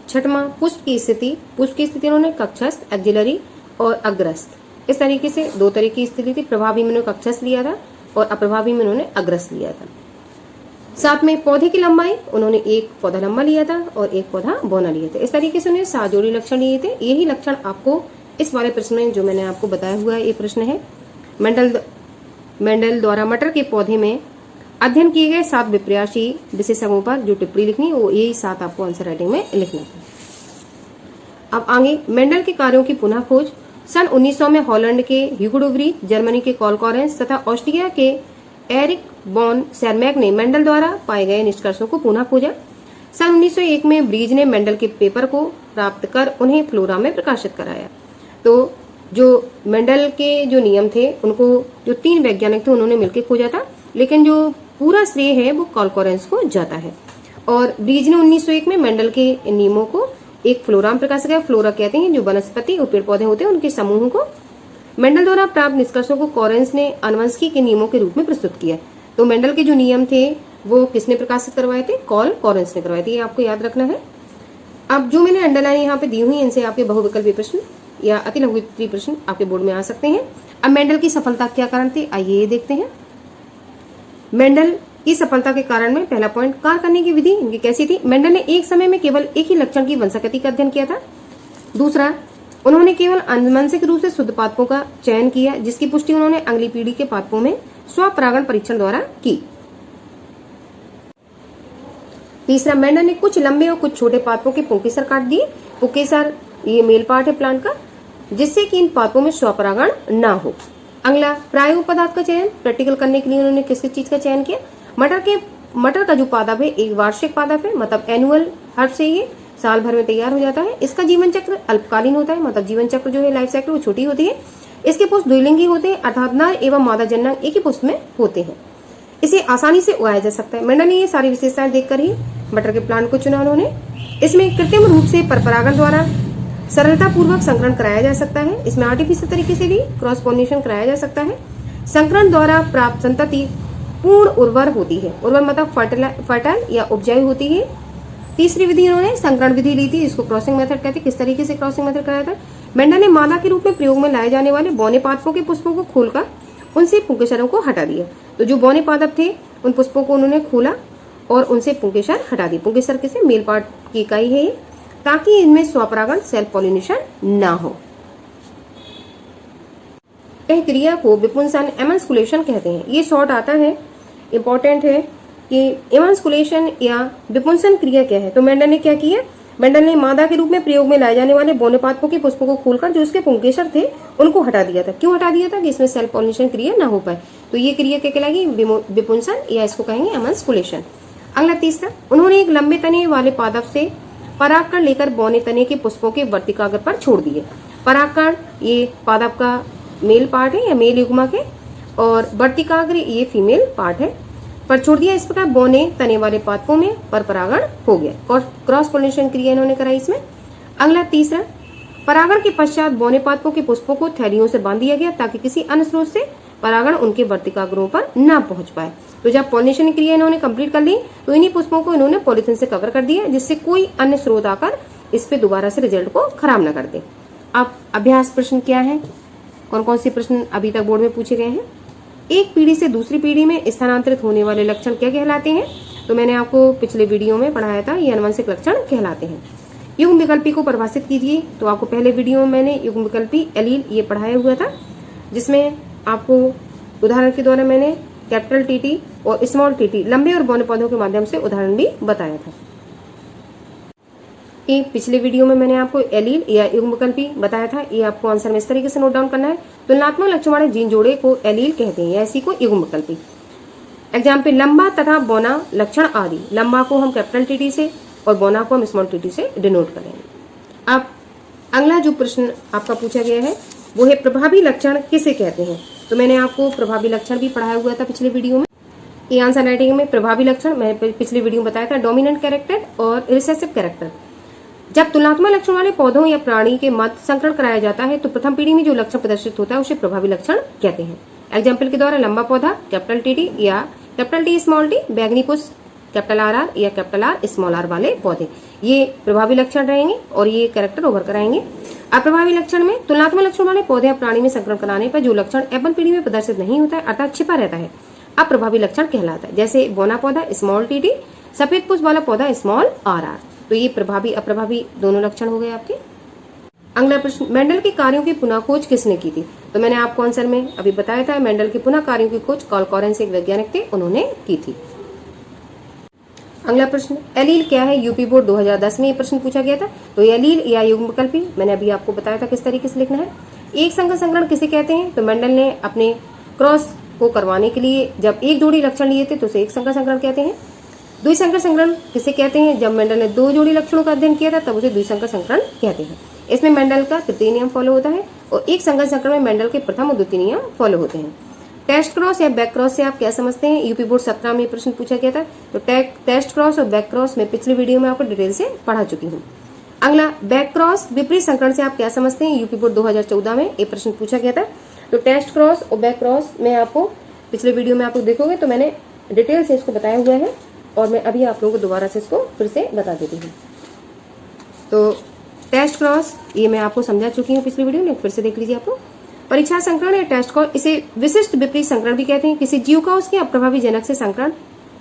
छठवां, पुष्प की स्थिति। पुष्प की स्थिति इन्होंने कक्षस्थ, एक्जिलरी और अग्रस्थ, इस तरीके से 2 तरह की स्थिति थी। प्रभावी में इन्होंने कक्षस्थ लिया था और अप्रभावी में इन्होंने अग्रस्थ लिया था। साथ में पौधे की लंबाई, उन्होंने एक पौधा लंबा लिया था और एक पौधा बौना लिया था। इस तरीके से उन्होंने 7 जोड़ी लक्षण लिए थे। यही लक्षण आपको इस वाले प्रश्न में जो मैंने आपको बताया हुआ है ये प्रश्न है। मेंडल द्वारा मटर के पौधे में अध्ययन किए गए 7 विपर्यासी विशेषज्ञों पर जो टिप्पणी लिखनी वो यही 7 आपको आंसर राइटिंग में लिखना है। अब आगे मेंडल के कार्यों की पुनः खोज। सन 1900 में हॉलैंड के ह्यूगो डे व्रीथ, जर्मनी के कॉल कॉरेंस तथा ऑस्ट्रिया के एरिक बॉन सेरमैक ने मेंडल द्वारा पाए गए निष्कर्षों को पुनः खोजा। सन 1901 में ब्रीज ने मेंडल के पेपर को प्राप्त कर उन्हें फ्लोरा में प्रकाशित कराया। तो जो मेंडल के जो नियम थे उनको जो 3 वैज्ञानिक थे उन्होंने मिलकर खोजा था, लेकिन जो पूरा श्रेय है वो कॉल कॉरेंस को जाता है। और ब्रीज ने 1901 में मेंडल के नियमों को एक फ्लोरा में प्रकाशित किया। फ्लोरा कहते हैं जो वनस्पति और पेड़ पौधे होते हैं उनके समूह को। मेंडल द्वारा प्राप्त निष्कर्षों को कॉरेंस ने अनुवंशिकी के नियमों के रूप में प्रस्तुत किया। तो मेंडल के जो नियम थे वो किसने प्रकाशित करवाए थे? कॉल कॉरेंस ने करवाए थे। ये आपको याद रखना है। अब जो मैंने अंडरलाइन यहाँ पे दी हुई इनसे आपके बहुविकल्पी प्रश्न या अति लघुत्तरीय प्रश्न आपके बोर्ड में आ सकते हैं। अब मेंडल की सफलता क्या कारण थी, आइए ये देखते हैं। मेंडल की सफलता के कारण में पहला पॉइंट, कार्य करने की विधि इनकी कैसी थी। मेंडल ने एक समय में केवल एक ही लक्षण की वंशागति का अध्ययन किया था। दूसरा, उन्होंने केवल आनुवंशिक रूप से शुद्ध पादपों का चयन किया, जिसकी पुष्टि उन्होंने अगली पीढ़ी के पादपों में स्वपरागण परीक्षण द्वारा की। तीसरा, मेंडल ने कुछ लंबे और कुछ छोटे पादपों के पुंकेसर काट दिए। पुंकेसर ये मेल पार्ट है प्लांट का, जिससे कि इन पादपों में स्वपरागण ना हो। अगला, प्रायोगिक पदार्थ का चयन, प्रैक्टिकल करने के लिए उन्होंने किस चीज का चयन किया। मटर का जो पादप है एक वार्षिक पादप है, मतलब एनुअल हर्ब से ये साल भर में तैयार हो जाता है। इसका जीवन चक्र अल्पकालीन होता है, मतलब जीवन चक्र जो है लाइफ साइकिल वो छोटी होती है। इसके पुष्प द्विलिंगी होते हैं, अर्थात नर एवं मादा जननांग एक ही पुष्प में होते हैं। इसे आसानी से उगाया जा सकता है। मेंडल ने ये सारी विशेषताएं देखकर ही मटर के प्लांट को चुना उन्होंने। इसमें कृत्रिम रूप से परपरागण द्वारा सरलता पूर्वक संकरण कराया जा सकता है। इसमें आर्टिफिशियल तरीके से भी क्रॉस पॉलिनेशन कराया जा सकता है। संकरण द्वारा प्राप्त संतति पूर्ण उर्वर होती है, उर्वर मतलब फर्टाइल या उपजाऊ होती है। तीसरी विधि उन्होंने संकरण विधि ली थी, इसको क्रॉसिंग मेथड कहते हैं। किस तरीके से क्रॉसिंग मेथड कराया था। मेंडल ने मादा के रूप में प्रयोग में लाए जाने वाले बौने पादपों के पुष्पों को खोलकर उनसे पुंकेसरों को हटा दिया। तो जो बौने पादप थे उन पुष्पों को उन्होंने खोला और उनसे पुंकेसर हटा दी। पुंकेसर किसे मेल पार्ट की इकाई है ये, ताकि इनमें स्वपरागण सेल्फ पॉलिनेशन ना हो। यह क्रिया को विपुंसन एमन्सकुलेशन कहते हैं। ये शॉर्ट आता है, इंपॉर्टेंट है कि एमन्सकुलेशन या विपुंसन क्रिया क्या है। तो मेंडल ने क्या किया, मेंडल ने मादा के रूप में प्रयोग में लाए जाने वाले बौने पादपों के पुष्पों को खोलकर जो उसके पुंकेसर थे उनको हटा दिया था। क्यों हटा दिया था, कि इसमें सेल्फ पॉलिनेशन क्रिया ना हो पाए। तो ये क्रिया क्या कहलाएगी, विपुंसन, या इसको कहेंगे एमन्सकुलेशन। अगला तीसरा, उन्होंने एक लंबे तने वाले पादप से परागकण लेकर बौने तने के पुष्पों के वर्तिकाग्र पर छोड़ दिए। परागकण ये पादप का मेल पार्ट है या मेल युग्मक है, और वर्तिकाग्र ये फीमेल पार्ट है, पर छोड़ दिया। इस प्रकार बौने तने वाले पादपों में परपरागण हो गया। क्रॉस पोलिनेशन क्रिया इन्होंने कराई इसमें। अगला तीसरा, परागण के पश्चात बौने पादपों के पुष्पों को थैलियों से बांध दिया गया, ताकि किसी अन्य स्रोत से परागण उनके वर्तिकाग्रों पर न पहुंच पाए। तो जब पॉलिनेशन क्रिया इन्होंने कंप्लीट कर ली, तो इन्हीं पुष्पों को इन्होंने पॉलिथीन से कवर कर दिया, जिससे कोई अन्य स्रोत आकर इस पे दोबारा से रिजल्ट को खराब न कर दे। अब अभ्यास प्रश्न क्या है, कौन कौन से प्रश्न अभी तक बोर्ड में पूछे गए हैं। एक पीढ़ी से दूसरी पीढ़ी में स्थानांतरित होने वाले लक्षण क्या कहलाते हैं। तो मैंने आपको पिछले वीडियो में पढ़ाया था, ये आनुवंशिक लक्षण कहलाते हैं। युग्म विकल्पी को परिभाषित कीजिए। तो आपको पहले वीडियो में मैंने युग्म विकल्पी एलील ये पढ़ाया हुआ था, जिसमें आपको उदाहरण के द्वारा मैंने कैपिटल टीटी और स्मॉल टीटी लंबे और बौने पौधों के माध्यम से उदाहरण भी बताया था। एक पिछले वीडियो में मैंने आपको एलील या युग्म विकल्पी बताया था, ये आपको आंसर में इस तरीके से नोट डाउन करना है। तुलनात्मक लक्षण वाले जीन जोड़े को एलील कहते हैं, या इसी को युग्म विकल्पी। एग्जाम्पल, लंबा तथा बौना लक्षण आदि। लंबा को हम कैपिटल टीटी से और बौना को हम स्मॉल टीटी से डिनोट करेंगे। अब अगला जो प्रश्न आपका पूछा गया है वो है प्रभावी लक्षण किसे कहते हैं। तो मैंने आपको प्रभावी लक्षण भी पढ़ाया हुआ था पिछले वीडियो में। ये आंसर राइटिंग में प्रभावी लक्षण मैंने पिछले वीडियो में बताया था, डोमिनेंट कैरेक्टर और रिसेसिव कैरेक्टर। जब तुलनात्मक लक्षण वाले पौधों या प्राणी के मध्य संकरण कराया जाता है, तो प्रथम पीढ़ी में जो लक्षण प्रदर्शित होता है उसे प्रभावी लक्षण कहते हैं। एग्जाम्पल के द्वारा लंबा पौधा कैपिटल टी या कैपिटल टी स्मॉल टी, बैगनी पुष्प कैपिटल आर या कैपिटल आर स्मॉल आर वाले पौधे, ये प्रभावी लक्षण रहेंगे और ये कैरेक्टर ओवर कराएंगे। अप्रभावी लक्षण में तुलनात्मक लक्षण वाले पौधे या प्राणी में संकरण कराने पर जो लक्षण एफ1 पीढ़ी में प्रदर्शित नहीं होता है, अर्थात छिपा रहता है, अप्रभावी लक्षण कहलाता है। जैसे बौना पौधा स्मॉल टी, सफेद पुष्प वाला पौधा स्मॉल आर। तो ये प्रभावी अप्रभावी दोनों लक्षण हो गए आपके। अगला प्रश्न, मेंडल के कार्यों की पुनः खोज किसने की थी। तो मैंने आपको आंसर में अभी बताया था, मेंडल के पुनः कार्यों की खोज कार्ल कॉरेंस एक वैज्ञानिक थे, उन्होंने की थी। अगला प्रश्न, एलील क्या है। यूपी बोर्ड 2010 में ये प्रश्न पूछा गया था। तो एलील या युग्म विकल्पी मैंने अभी आपको बताया था किस तरीके से लिखना है। एक संकर संकरण किसे कहते हैं। तो मेंडल ने अपने क्रॉस को करवाने के लिए जब एक जोड़ी लक्षण लिए थे तो उसे एक संकर संकरण कहते हैं। द्विसंकर संकरण किसे कहते हैं। जब मेंडल ने 2 जोड़ी लक्षणों का अध्ययन किया था तब उसे द्विसंकर संकरण कहते हैं। इसमें मेंडल का तृतीय नियम फॉलो होता है और एक संकर संकरण में मेंडल के प्रथम और द्वितीय नियम फॉलो होते हैं। टेस्ट क्रॉस या बैक क्रॉस से आप क्या समझते हैं। यूपी बोर्ड 17 में प्रश्न पूछा गया था। तो टेस्ट क्रॉस और बैक क्रॉस में पिछले वीडियो में आपको डिटेल से पढ़ा चुकी हूँ। अगला, बैक क्रॉस विपरीत संकरण से आप क्या समझते हैं। यूपी बोर्ड 2014 में ये प्रश्न पूछा गया था। तो टेस्ट क्रॉस और बैक क्रॉस में आपको पिछले वीडियो में आपको देखोगे तो मैंने डिटेल से इसको बताया हुआ है और मैं अभी आप लोगों को दोबारा से इसको फिर से बता देती हूँ। तो टेस्ट क्रॉस ये मैं आपको समझा चुकी हूँ पिछली वीडियो में, फिर से देख लीजिए आप लोग। परीक्षा संकरण या टेस्ट क्रॉस, इसे विशिष्ट विपरीत संकरण भी कहते हैं। किसी जीव का उसके अप्रभावी जनक से संकरण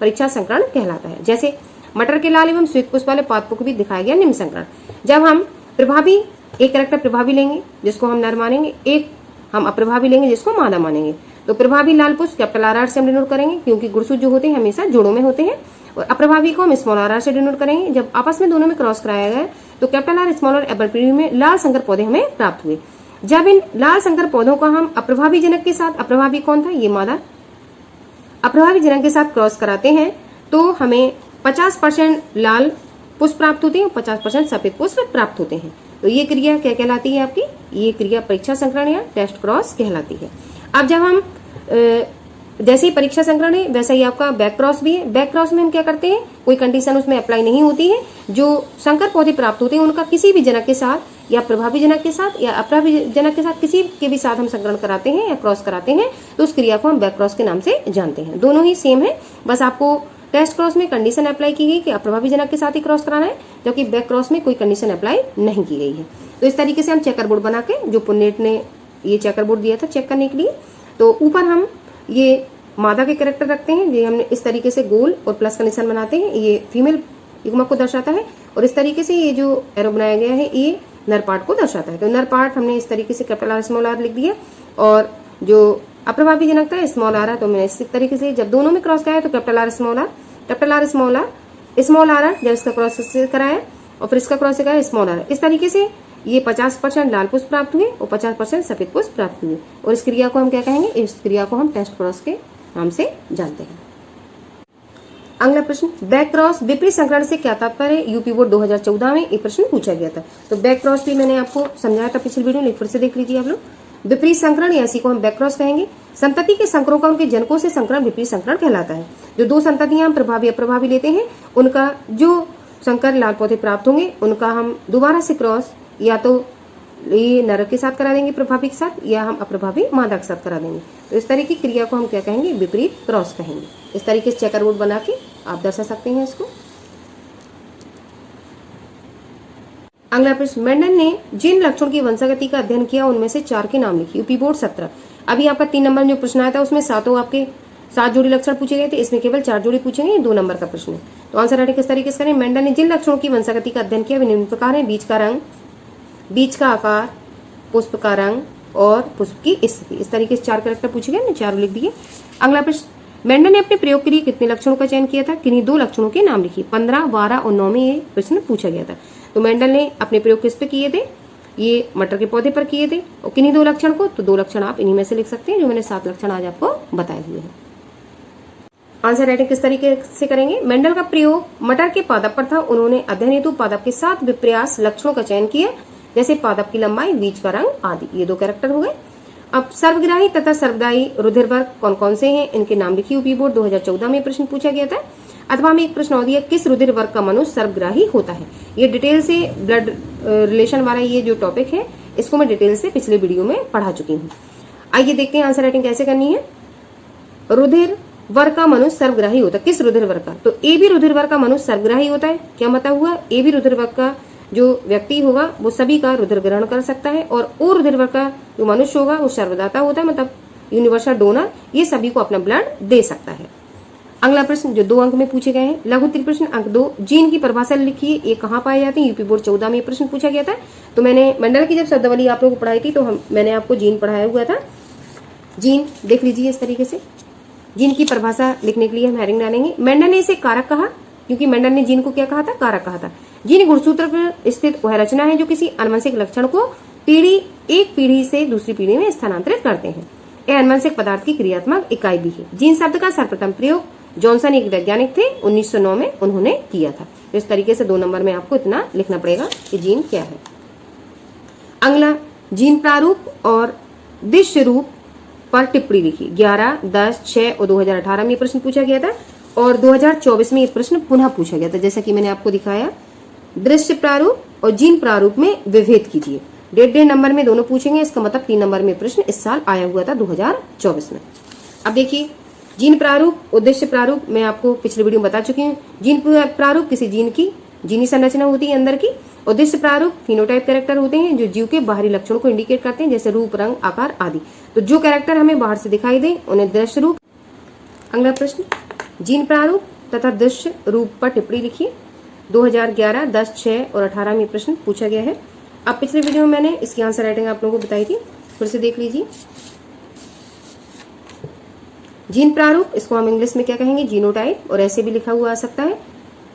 परीक्षा संकरण कहलाता है। जैसे मटर के लाल एवं श्वेत पुष्प वाले पादपों को भी दिखाया गया निम्न संकरण। जब हम प्रभावी, एक कैरेक्टर प्रभावी लेंगे जिसको हम नर मानेंगे, एक हम अप्रभावी लेंगे जिसको मादा मानेंगे। तो प्रभावी लाल पुष्प कैपिटल RR से हम डिनोट करेंगे क्योंकि गुणसूत्र जो होते हैं हमेशा जोड़ों में होते हैं, और अप्रभावी को हम स्मॉल RR से डिनोट करेंगे। जब आपस में दोनों में क्रॉस कराया गया तो कैपिटल R स्मॉल और एबरपीडी में लाल संकर पौधे हमें प्राप्त हुए। जब इन लाल संकर पौधों का हम अप्रभावी जनक के साथ, अप्रभावी कौन था, ये मादा, अप्रभावी जनक के साथ क्रॉस कराते हैं तो हमें 50% लाल पुष्प प्राप्त होते हैं और 50% सफेद पुष्प प्राप्त होते हैं। तो ये क्रिया क्या कहलाती है आपकी, ये क्रिया परीक्षा संकरण या टेस्ट क्रॉस कहलाती है। अब जब हम जैसे ही परीक्षा संकरण है वैसा ही आपका बैक क्रॉस भी है। बैक क्रॉस में हम क्या करते हैं, कोई कंडीशन उसमें अप्लाई नहीं होती है। जो संकर पौधे प्राप्त होते हैं उनका किसी भी जनक के साथ या प्रभावी जनक के साथ या अप्रभावी जनक के साथ, किसी के भी साथ हम संकरण कराते हैं या क्रॉस कराते हैं तो उस क्रिया को हम बैक क्रॉस के नाम से जानते हैं। दोनों ही सेम है, बस आपको टेस्ट क्रॉस में कंडीशन अप्लाई की गई कि अप्रभावी जनक के साथ ही क्रॉस कराना है, जबकि बैक क्रॉस में कोई कंडीशन अप्लाई नहीं की गई है। तो इस तरीके से हम चेकर बोर्ड बना के, जो पुन्नेट ने ये चेकर बोर्ड दिया था चेक करने के लिए, तो ऊपर हम ये मादा के कैरेक्टर रखते हैं। ये हमने इस तरीके से गोल और प्लस का निशान बनाते हैं, ये फीमेल युग्मक को दर्शाता है, और इस तरीके से ये जो एरो बनाया गया है ये नर पार्ट को दर्शाता है। तो नर पार्ट हमने इस तरीके से कैपिटल R स्मॉल r लिख दिया, और जो अप्रभावी जनक था स्मॉल r है, तो मैंने इस तरीके से जब दोनों में क्रॉस कराया तो capital R small r, capital R small r, small r जब इसका क्रॉस कराया और फिर इसका क्रॉस कराया स्मॉल r। इस तरीके से ये 50% लाल पुष्प प्राप्त हुए और 50% सफेद पुष्प प्राप्त हुए, और इस क्रिया को हम क्या कहेंगे, इस क्रिया को हम टेस्ट क्रॉस के नाम से जानते हैं। अगला प्रश्न, बैक क्रॉस विपरीत संकरण से क्या तात्पर्य है। यूपी बोर्ड 2014 में ये प्रश्न पूछा गया था। तो बैक क्रॉस भी मैंने आपको समझाया था पिछली वीडियो में, फिर से देख लीजिए आप लोग। विपरीत संकरण या इसी को हम बैक क्रॉस कहेंगे। संतति के संकरों का उनके जनकों से संकरण विपरीत संकरण कहलाता है। जो दो संततियां हम प्रभावी अप्रभावी लेते हैं उनका जो संकर लाल पौधे प्राप्त होंगे उनका हम दोबारा से क्रॉस या तो ये नर के साथ करा देंगे प्रभावी के साथ, या हम अप्रभावी मादा के साथ करा देंगे। तो इस तरह की क्रिया को हम क्या कहेंगे, विपरीत क्रॉस कहेंगे। इस तरीके से चेकर बोर्ड बना के आप दर्शा सकते हैं इसको। अगला प्रश्न, मेंडल ने जिन लक्षणों की वंशागति का अध्ययन किया उनमें से 4 के नाम लिखिए। UP board 17। अभी आपका 3 नंबर जो प्रश्न आया था उसमें 7 जोड़ी लक्षण पूछे गए थे, इसमें केवल 4 जोड़ी पूछे गए। 2 नंबर का प्रश्न है। तो आंसर राइटिंग किस तरीके से करें। मेंडल ने जिन लक्षणों की वंशागति का अध्ययन किया वे निम्न प्रकार है। बीज का रंग, बीज का आकार, पुष्प का रंग और पुष्प की स्थिति। इस तरीके से 4 कैरेक्टर पूछे गए, 4 लिख दिए। अगला प्रश्न, मेंडल ने अपने प्रयोग के लिए कितने लक्षणों का चयन किया था। किन्हीं 2 लक्षणों के नाम लिखिए। 15, 12 और 9 में ये प्रश्न पूछा गया था। तो मेंडल ने अपने प्रयोग किस पे किए थे, ये मटर के पौधे पर किए थे। और किन्हीं 2 लक्षण को, तो 2 लक्षण आप इन्हीं में से लिख सकते हैं जो मैंने 7 लक्षण आज आपको बताए हुए हैं। आंसर राइटिंग किस तरीके से करेंगे। मेंडल का प्रयोग मटर के पादप पर था। उन्होंने अध्ययन हेतु पादप के 7 विपर्यास लक्षणों का चयन किया, जैसे पादप की लंबाई, बीज का रंग आदि। ये 2 कैरेक्टर हो गए। अब सर्वग्राही तथा सर्वदायी रुधिर वर्ग कौन कौन से हैं, इनके नाम लिखिए। यूपी बोर्ड 2014 में प्रश्न पूछा गया था। अथवा में एक प्रश्न और दिया, किस रुधिर वर्ग का मनुष्य सर्वग्राही होता है। ये डिटेल से ब्लड रिलेशन वाला ये जो टॉपिक है इसको मैं डिटेल से पिछले वीडियो में पढ़ा चुकी हूँ। आइए देखते हैं आंसर राइटिंग कैसे करनी है। रुधिर वर्ग का मनुष्य सर्वग्राही होता है। किस रुधिर वर्ग का, तो ए बी रुधिर वर्ग का मनुष्य सर्वग्राही होता है। क्या मतलब हुआ, ए बी रुधिर वर्ग का जो व्यक्ति होगा वो सभी का रुधिर ग्रहण कर सकता है, और ओ रुधिर वर्ग का जो मनुष्य होगा वो सर्वदाता होता है, मतलब यूनिवर्सल डोनर, ये सभी को अपना ब्लड दे सकता है। अगला प्रश्न जो 2 अंक में पूछे गए हैं, लघु उत्तरीय प्रश्न अंक 2, जीन की परिभाषा लिखिए। ये कहाँ पाए जाते हैं। यूपी बोर्ड 14 में प्रश्न पूछा गया था। तो मैंने मेंडल की जब शब्दावली आप लोगों को पढ़ाई थी तो मैंने आपको जीन पढ़ाया हुआ था। जीन देख लीजिए इस तरीके से। जीन की परिभाषा लिखने के लिए हम हेडिंग डालेंगे। मेंडल ने इसे कारक कहा, क्योंकि मेंडल ने जीन को क्या कहा था, कारक कहा था। जीन गुणसूत्र पर स्थित वह रचना है जो किसी अनुवंशिक लक्षण को एक पीढ़ी से दूसरी पीढ़ी में स्थानांतरित करते हैं। यह अनुवंशिक पदार्थ की क्रियात्मक इकाई भी है। जीन शब्द का सर्वप्रथम प्रयोग जॉनसन एक वैज्ञानिक थे, 1909 में उन्होंने किया था। तो इस तरीके से 2 नंबर में आपको इतना लिखना पड़ेगा कि जीन क्या है। अगला, जीन प्रारूप और दृश्य रूप पर टिप्पणी लिखिए। 11, 10, 6 और 2018 में प्रश्न पूछा गया था, और 2024 में ये प्रश्न पुनः पूछा गया था। जैसा कि मैंने आपको दिखाया, दृश्य प्रारूप और जीन प्रारूप में विभेद कीजिए। 1.5 नंबर में दोनों पूछेंगे, इसका मतलब 3 नंबर में प्रश्न इस साल आया हुआ था 2024 में। अब देखिए, जीन प्रारूप उद्देश्य प्रारूप मैं आपको पिछले वीडियो में बता चुकी हूँ। जीन प्रारूप किसी जीन की जीनी संरचना होती है अंदर की। उद्देश्य प्रारूप फिनोटाइप कैरेक्टर होते हैं जो जीव के बाहरी लक्षणों को इंडिकेट करते हैं, जैसे रूप, रंग, आकार आदि। तो जो कैरेक्टर हमें बाहर से दिखाई दे उन्हें दृश्य रूप। अगला प्रश्न, जीन प्रारूप तथा दृश्य रूप पर टिप्पणी लिखिए। 2011, 10, 6 और 18 में प्रश्न पूछा गया है। अब पिछले वीडियो में मैंने इसकी आंसर राइटिंग आप लोगों को बताई थी, फिर से देख लीजिए। जीन प्रारूप, इसको हम इंग्लिश में क्या कहेंगे, जीनोटाइप, और ऐसे भी लिखा हुआ आ सकता है।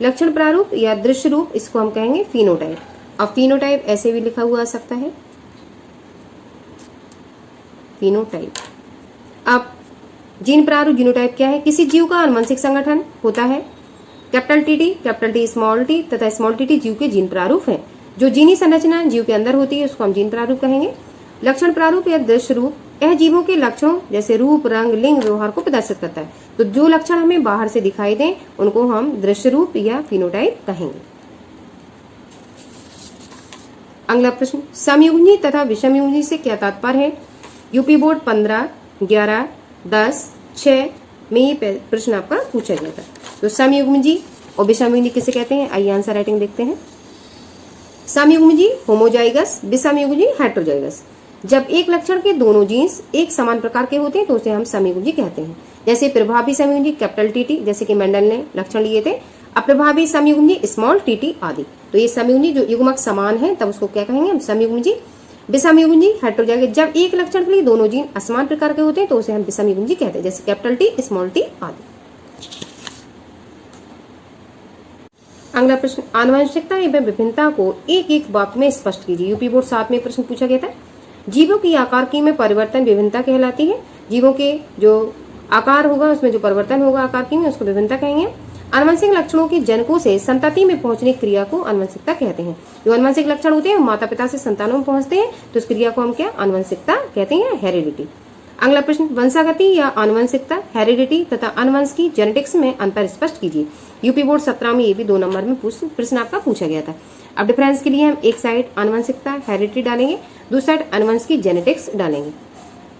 लक्षण प्रारूप या दृश्य रूप, इसको हम कहेंगे फिनोटाइप। अब फिनोटाइप ऐसे भी लिखा हुआ आ सकता है, फिनोटाइप। अब जीन प्रारूप जीनोटाइप क्या है, किसी जीव का आनुवंशिक संगठन होता है। कैपिटल टी, स्मॉल टी तथा स्मॉल टी जीव के जीन प्रारूप है। जो जीनी संरचना जीव के अंदर होती है उसको हम जीन प्रारूप कहेंगे। लक्षण प्रारूप या दृश्य रूप, यह जीवों के लक्षणों जैसे रूप, रंग, लिंग, व्यवहार को प्रदर्शित करता है। तो जो लक्षण हमें बाहर से दिखाई दें उनको हम दृश्य रूप या फिनोटाइप कहेंगे। अगला प्रश्न, समयुग्मी तथा विषमयुग्मी से क्या तात्पर्य है। यूपी बोर्ड 15, 11, 10, 6 में ये प्रश्न आपका पूछा गया था। तो समयुग्मी और विषमयुग्मी किसे कहते हैं, आइए आंसर राइटिंग देखते हैं। समयुग्मी होमोजाइगस, विषमयुग्मी हेटेरोजाइगस। जब एक लक्षण के दोनों जीन्स एक समान प्रकार के होते हैं तो उसे हम समयुग्मी कहते हैं। जैसे प्रभावी समयुग्मी कैपिटल टी, जैसे कि मेंडल ने लक्षण लिए थे। अप्रभावी समयुग्मी स्मॉल टी आदि। तो ये समयुग्मी जो युग्मक समान है तब उसको क्या कहेंगे हम, समयुग्मी। विषमयुग्मी हेटेरोजाइगस, जब एक लक्षण के लिए दोनों जीन असमान प्रकार के होते हैं तो उसे हम विषमयुग्मी कहते हैं, जैसे कैपिटल टी, स्मॉल टी आदि। अगला प्रश्न, आनुवंशिकता एवं विभिन्नता को एक एक वाक्य में स्पष्ट कीजिए। यूपी बोर्ड 7 में प्रश्न पूछा गया था। जीवों की आकार की में परिवर्तन विभिन्नता कहलाती है। जीवों के जो आकार होगा उसमें जो परिवर्तन होगा आकार की में उसको विभिन्नता कहेंगे। आनुवंशिक लक्षणों के जनकों से संतति में पहुंचने की क्रिया को आनुवंशिकता कहते हैं। जो आनुवंशिक लक्षण होते हैं वो माता पिता से संतानों में पहुंचते हैं तो इस क्रिया को हम क्या, आनुवंशिकता कहते हैं, हेरिडिटी। अगला प्रश्न, वंशागति या आनुवंशिकता, हेरिडिटी तथा अनुवंशिकी जेनेटिक्स में अंतर स्पष्ट कीजिए। यूपी बोर्ड 17 में ये भी 2 नंबर में प्रश्न आपका पूछा गया था। अब डिफरेंस के लिए हम एक साइड आनुवंशिकता हेरिडिटी डालेंगे, दूसरी साइड अनुवंशिकी जेनेटिक्स डालेंगे।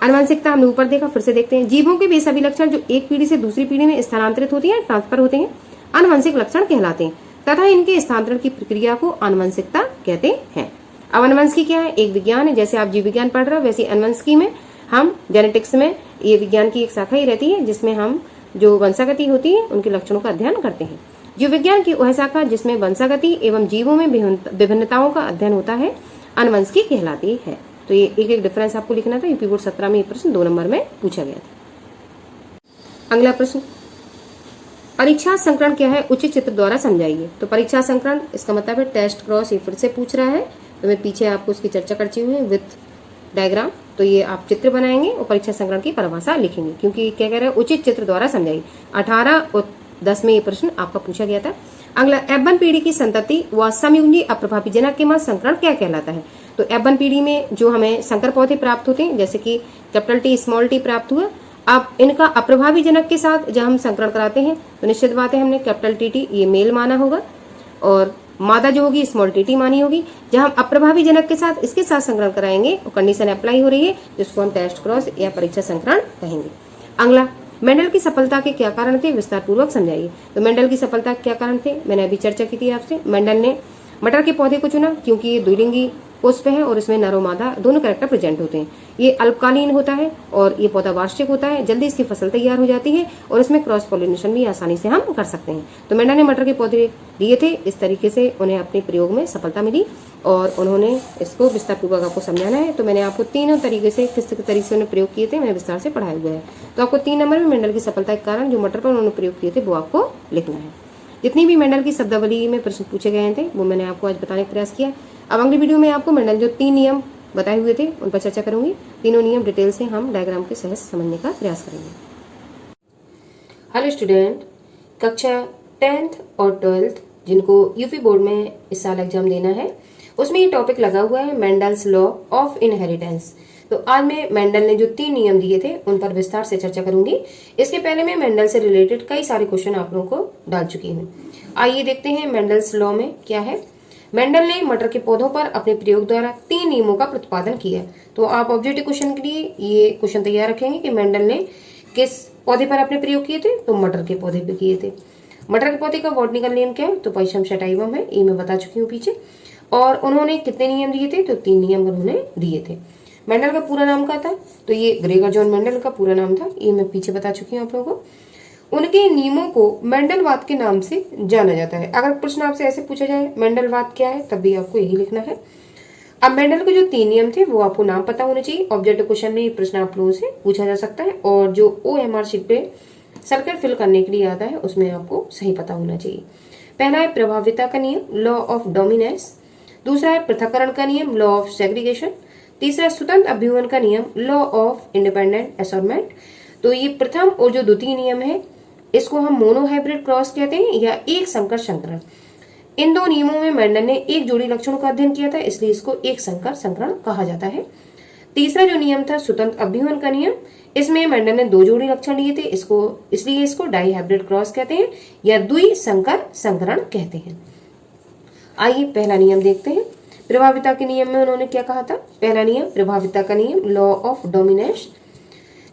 आनुवंशिकता हमने ऊपर देखा, फिर से देखते हैं। जीवों के वे सभी लक्षण जो एक पीढ़ी से दूसरी पीढ़ी में स्थानांतरित होती है, ट्रांसफर होते हैं, आनुवंशिक लक्षण कहलाते हैं तथा इनके स्थानांतरण की प्रक्रिया को आनुवंशिकता कहते हैं। अब अनुवंशिकी क्या है, एक विज्ञान है। जैसे आप जीव विज्ञान पढ़ रहे हो वैसे अनुवंशिकी में हम जेनेटिक्स में ये विज्ञान की एक शाखा ही रहती है जिसमें हम जो वंशागति होती है उनके लक्षणों का अध्ययन करते हैं। जीव विज्ञान की वह शाखा जिसमें वंशागति एवं जीवों में विभिन्नताओं का अध्ययन होता है अनुवंशिकी कहलाती है। तो ये एक एक डिफरेंस आपको लिखना था। यूपी बोर्ड 17 में ये प्रश्न 2 नंबर में पूछा गया था। अगला प्रश्न, परीक्षा संकरण क्या है, उचित चित्र द्वारा समझाइए। तो परीक्षा संकरण इसका मतलब है टेस्ट क्रॉस, ये फिर से पूछ रहा है तो मैं पीछे आपको उसकी चर्चा कर चुकी हूँ विथ डायग्राम। तो ये आप चित्र बनाएंगे और परीक्षा संकरण की परिभाषा लिखेंगे, क्योंकि क्या कह रहे हैं, उचित चित्र द्वारा समझाइए। 18 और 10 में ये प्रश्न आपका पूछा गया था। अगला, F1 पीढ़ी की संतति व समयुग्मी अप्रभावी जनक के मध्य संकरण क्या कहलाता है। तो F1 पीढ़ी में जो हमें संकर पौधे प्राप्त होते हैं जैसे कि कैपिटल टी, स्मॉल टी प्राप्त हुआ, अब इनका अप्रभावी जनक के साथ जब हम संकरण कराते हैं तो निश्चित बात है हमने कैपिटल टी ये मेल माना होगा और मादा जो होगी स्मॉल टी मानी होगी। जब हम अप्रभावी जनक के साथ इसके साथ संकरण कराएंगे और कंडीशन अप्लाई हो रही है जिसको हम टेस्ट क्रॉस या परीक्षा संकरण कहेंगे। अगला, मेंडल की सफलता के क्या कारण थे, विस्तार पूर्वक समझाइए। तो मेंडल की सफलता के क्या कारण थे, मैंने अभी चर्चा की थी आपसे। मेंडल ने मटर के पौधे को चुना क्योंकि ये द्विलिंगी पुष्प है और इसमें नर और मादा दोनों कैरेक्टर प्रेजेंट होते हैं। ये अल्पकालीन होता है और ये पौधा वार्षिक होता है, जल्दी इसकी फसल तैयार हो जाती है और इसमें क्रॉस पॉलिनेशन भी आसानी से हम कर सकते हैं। तो मेंडल ने मटर के पौधे दिए थे, इस तरीके से उन्हें अपने प्रयोग में सफलता मिली और उन्होंने इसको विस्तार पूर्वक आपको समझाना है। तो मैंने आपको तीनों तरीके से किस तरीके से उन्हें प्रयोग किए थे मैंने विस्तार से पढ़ाया हुआ है। तो आपको 3 नंबर में मेंडल की सफलता के कारण जो मटर पर उन्होंने प्रयोग किए थे वो आपको लिखना है। जितनी भी मेंडल की शब्दावली में प्रश्न पूछे गए थे वो मैंने आपको आज बताने का प्रयास किया। अब अगली वीडियो में आपको मेंडल जो 3 नियम बताए हुए थे उन पर चर्चा करूंगी। तीनों नियम डिटेल से हम डायग्राम के सहज समझने का प्रयास करेंगे। हेलो स्टूडेंट, कक्षा 10th और 12th जिनको यूपी बोर्ड में इस साल एग्जाम देना है उसमें ये टॉपिक लगा हुआ है मेंडल्स लॉ ऑफ इनहेरिटेंस। तो आज मैं मेंडल ने जो 3 नियम दिए थे उन पर विस्तार से चर्चा करूंगी। इसके पहले मैं मेंडल से रिलेटेड कई सारे क्वेश्चन आप लोगों को डाल चुकी हूँ। आइए देखते हैं मेंडल्स लॉ में क्या है। मेंडल ने मटर के पौधों पर अपने प्रयोग द्वारा 3 नियमों का प्रतिपादन किया। तो आप ऑब्जेक्टिव क्वेश्चन के लिए ये क्वेश्चन तैयार रखेंगे कि मेंडल ने किस पौधे पर अपने प्रयोग किए थे, तो मटर के पौधे पे किए थे। मटर के पौधे का बॉटनिकल नेम क्या है, तो पैशम सटाइवम है, ये मैं बता चुकी हूँ पीछे। और उन्होंने कितने नियम दिए थे, तो 3 नियम उन्होंने दिए थे। मेंडल का पूरा नाम क्या था, तो ये ग्रेगर जॉन मेंडल का पूरा नाम था, ये मैं पीछे बता चुकी हूँ आप लोगों को। उनके नियमों को मेंडलवाद के नाम से जाना जाता है। अगर प्रश्न आपसे ऐसे पूछा जाए मेंडलवाद क्या है, तब भी आपको यही लिखना है। अब मेंडल के जो 3 नियम थे वो आपको नाम पता होने चाहिए। ऑब्जेक्टिव क्वेश्चन में ये प्रश्न आप लोगों से पूछा जा सकता है, और जो OMR शीट पे सर्कल फिल करने के लिए आता है उसमें आपको सही पता होना चाहिए। पहला है प्रभाविता का नियम, लॉ ऑफ डोमिनेंस। दूसरा है पृथक्करण का नियम, लॉ ऑफ सेग्रीगेशन। तीसरा स्वतंत्र अभ्युहन का नियम, लॉ ऑफ इंडिपेंडेंट असॉर्टमेंट। तो ये प्रथम और जो द्वितीय नियम है इसको हम मोनोहाइब्रिड क्रॉस कहते हैं या एक संकर संकरण। इन 2 नियमों में मेंडल ने एक जोड़ी लक्षणों का अध्ययन किया था, इसलिए इसको एक संकर संकरण कहा जाता है। तीसरा जो नियम था स्वतंत्र अभ्युहन का नियम, इसमें मेंडल ने 2 जोड़ी लक्षण लिए थे, इसलिए इसको डाइहाइब्रिड क्रॉस कहते हैं या द्विसंकर संकरण कहते हैं। आइए पहला नियम देखते हैं। प्रभाविता के नियम में उन्होंने क्या कहा था? पहला नियम प्रभाविता का नियम, लॉ ऑफ डोमिनेंस।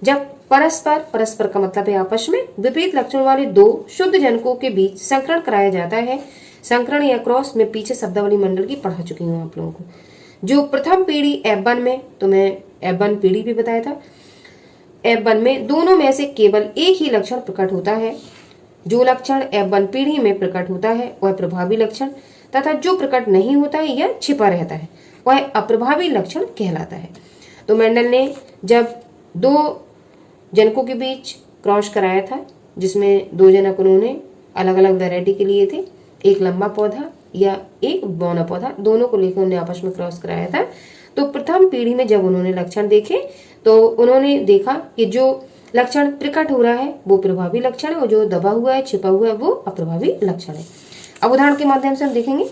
जब परस्पर का मतलब है आपस में, विपरीत लक्षण वाले 2 शुद्ध जनकों के बीच संकरण कराया जाता है। संकरण या क्रॉस में पीछे शब्दावली मंडल की पढ़ा चुकी हूँ आप लोगों को। जो प्रथम पीढ़ी F1 में, तो मैं F1 पीढ़ी भी बताया था, F1 में दोनों में से केवल एक ही लक्षण प्रकट होता है। जो लक्षण F1 पीढ़ी में प्रकट होता है वह प्रभावी लक्षण, तथा जो प्रकट नहीं होता है या छिपा रहता है वह अप्रभावी लक्षण कहलाता है। तो मेंडल ने जब 2 जनकों के बीच क्रॉस कराया था, जिसमें 2 जनक उन्होंने अलग अलग वैरायटी के लिए थे, एक लंबा पौधा या एक बौना पौधा, दोनों को लेकर उन्होंने आपस में क्रॉस कराया था। तो प्रथम पीढ़ी में जब उन्होंने लक्षण देखे तो उन्होंने देखा कि जो लक्षण प्रकट हो रहा है वो प्रभावी लक्षण है और जो दबा हुआ है, छिपा हुआ है, वो अप्रभावी लक्षण है। अब उदाहरण के माध्यम से हम देखेंगे।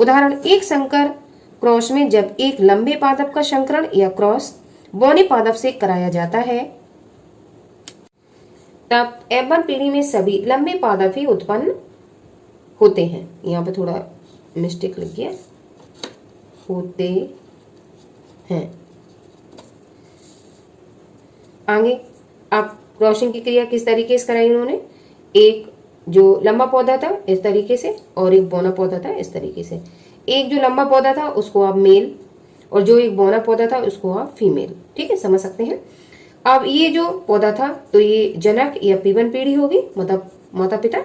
उदाहरण, एक संकर क्रॉस में जब एक लंबे पादप का संकरण या क्रॉस बौने पादप से कराया जाता है तब F1 पीढ़ी में सभी लंबे पादप ही उत्पन्न होते हैं। यहाँ पे थोड़ा मिस्टेक लग गया, होते हैं। आगे आप क्रॉसिंग की क्रिया किस तरीके से कराई उन्होंने? एक जो लंबा पौधा था इस तरीके से और एक बौना पौधा था इस तरीके से। एक जो लंबा पौधा था उसको आप मेल और जो एक बौना पौधा था उसको आप फीमेल। ठीक है, समझ सकते हैं। अब ये जो पौधा था तो ये जनक या P1 पीढ़ी होगी, मतलब माता पिता।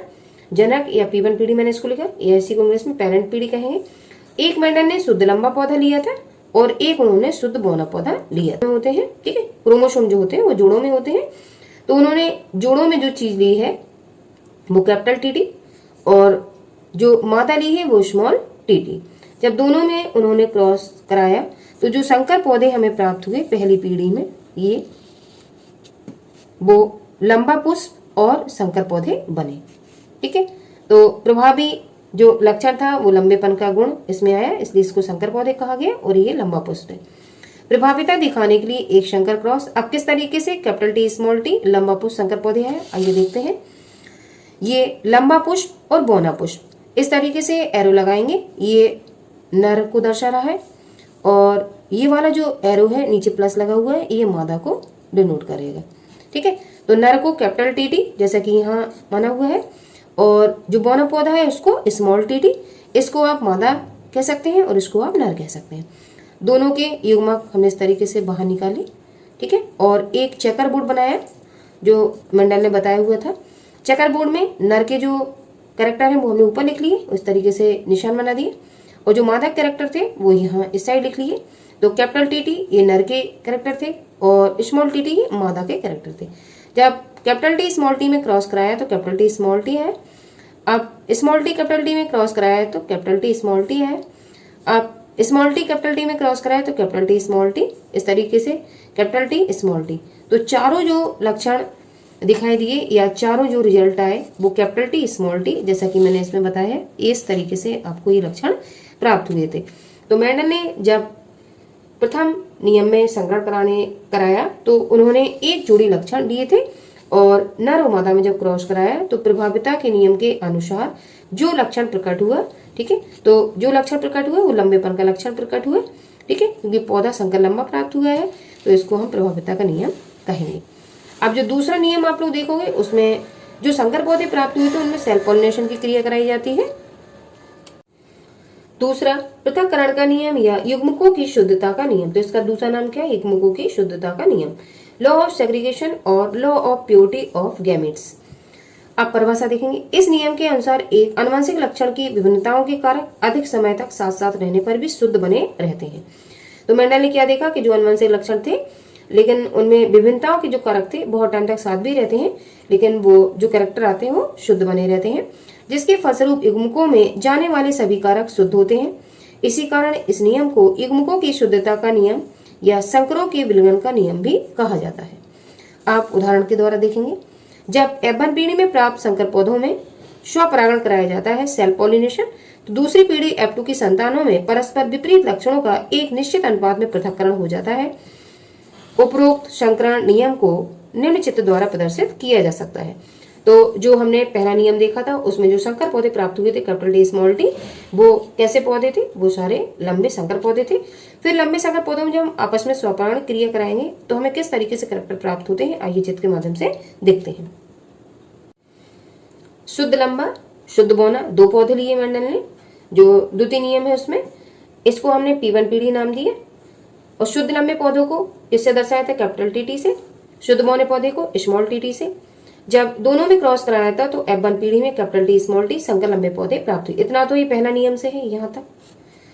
जनक या P1 पीढ़ी मैंने इसको लिखा, या इसी को इंग्लिश में पेरेंट पीढ़ी कहेंगे। एक मेंडल ने शुद्ध लंबा पौधा लिया था और एक उन्होंने शुद्ध बौना पौधा लिया था। होते हैं, ठीक है, क्रोमोसोम जो होते हैं वो जोड़ों में होते हैं। तो उन्होंने जोड़ों में जो चीज ली है वो कैपिटल TT और जो मादा ली है वो स्मॉल TT। जब दोनों में उन्होंने क्रॉस कराया तो जो संकर पौधे हमें प्राप्त हुए पहली पीढ़ी में, ये वो लंबा पुष्प और संकर पौधे बने। ठीक है, तो प्रभावी जो लक्षण था वो लंबेपन का गुण इसमें आया, इसलिए इसको संकर पौधे कहा गया और ये लंबा पुष्प है। प्रभाविता दिखाने के लिए एक संकर क्रॉस। अब किस तरीके से? कैपिटल T स्मॉल t लंबा पुष्प संकर पौधे है। आइए देखते हैं। ये लंबा पुष्प और बौना पुष्प, इस तरीके से एरो लगाएंगे। ये नर को दर्शा रहा है और ये वाला जो एरो है नीचे प्लस लगा हुआ है ये मादा को डिनोट करेगा। ठीक है, तो नर को कैपिटल TT जैसा कि यहाँ माना हुआ है और जो बौना पौधा है उसको स्मॉल TT। इसको आप मादा कह सकते हैं और इसको आप नर कह सकते हैं। दोनों के युग्मक हमने इस तरीके से बाहर निकाले। ठीक है, और एक चेकर बोर्ड बनाया जो मेंडल ने बताया हुआ था। चेकर बोर्ड में नर के जो कैरेक्टर हैं वो हमने ऊपर लिख लिए, उस तरीके से निशान बना दिए, और जो मादा कैरेक्टर थे वो यहाँ इस साइड लिख लिए। तो कैपिटल TT ये नर के कैरेक्टर थे और स्मॉल TT ये मादा के कैरेक्टर थे। जब कैपिटल T स्मॉल t में क्रॉस कराया तो कैपिटल T स्मॉल t है। अब स्मॉल t कैपिटल T में क्रॉस कराया तो कैपिटल T स्मॉल t है। अब स्मॉल t कैपिटल T में क्रॉस कराया तो कैपिटल T स्मॉल t, इस तरीके से कैपिटल T स्मॉल t। तो चारों जो लक्षण दिखाई दिए या चारों जो रिजल्ट आए वो कैपिटल T स्मॉल t, जैसा कि मैंने इसमें बताया है, इस तरीके से आपको ये लक्षण प्राप्त हुए थे। तो मेंडल ने जब प्रथम नियम में संकरण कराया तो उन्होंने एक जोड़ी लक्षण लिए थे और नर और मादा में जब क्रॉस कराया तो प्रभाविता के नियम के अनुसार जो लक्षण प्रकट हुआ, ठीक है, तो जो लक्षण प्रकट हुआ वो लंबेपन का लक्षण प्रकट हुआ। ठीक है, क्योंकि पौधा संकर लंबा प्राप्त हुआ है तो इसको हम प्रभाविता का नियम कहेंगे। अब जो दूसरा नियम आप लोग देखोगे उसमें जो संकर पौधे प्राप्त हुए थे उनमें सेल्फ पॉलिनेशन की क्रिया कराई जाती है। दूसरा पृथक्करण का नियम या युग्मकों की शुद्धता का नियम। तो इसका दूसरा नाम क्या है? युग्मकों की शुद्धता का नियम, लॉ ऑफ सेग्रीगेशन और law of purity of gametes. आप परिभाषा देखेंगे, इस नियम के अनुसार एक आनुवंशिक लक्षण की विभिन्नताओं के कारण अधिक समय तक साथ साथ रहने पर भी शुद्ध बने रहते हैं। तो मेंडल ने क्या देखा कि जो आनुवंशिक लक्षण थे लेकिन उनमें विभिन्नताओं के जो कारक थे बहुत टाइम तक साथ भी रहते हैं, लेकिन वो जो कैरेक्टर आते हैं वो शुद्ध बने रहते हैं, जिसके फलस्वरूप युग्मकों में जाने वाले सभी कारक शुद्ध होते हैं। इसी कारण इस नियम को युग्मकों की शुद्धता का नियम या संकरों के विलयन का नियम भी कहा जाता है। आप उदाहरण के द्वारा देखेंगे, जब F1 पीढ़ी में प्राप्त संकर पौधों में स्वपरागण कराया जाता है सेल्फ पॉलिनेशन, तो दूसरी पीढ़ी F2 की संतानों में परस्पर विपरीत लक्षणों का एक निश्चित अनुपात में पृथक्करण हो जाता है। उपरोक्त संकरण नियम को निम्न चित्र द्वारा प्रदर्शित किया जा सकता है। तो जो हमने पहला नियम देखा था उसमें जो संकर पौधे प्राप्त हुए थे कैपिटल टी स्मॉल टी, वो कैसे पौधे थे, वो सारे लंबे संकर पौधे थे। फिर लंबे संकर पौधों में जब हम आपस में स्वपरागण क्रिया कराएंगे तो हमें किस तरीके से कैरेक्टर प्राप्त होते हैं, आइए चित्र के माध्यम से देखते हैं। शुद्ध लंबा, शुद्ध बौना, दो पौधे लिए मेंडल ने। जो द्वितीय नियम है उसमें इसको हमने P1 पीढ़ी नाम दिया, और शुद्ध लंबे पौधों को इससे दर्शाया था कैपिटल टी से, शुद्ध बौने पौधे को स्मॉल टी से। जब दोनों में क्रॉस कराया था तो F1 पीढ़ी में कैपिटल टी स्मॉल टी संकर लंबे पौधे प्राप्त हुए। इतना तो ये पहला नियम से है यहाँ तक,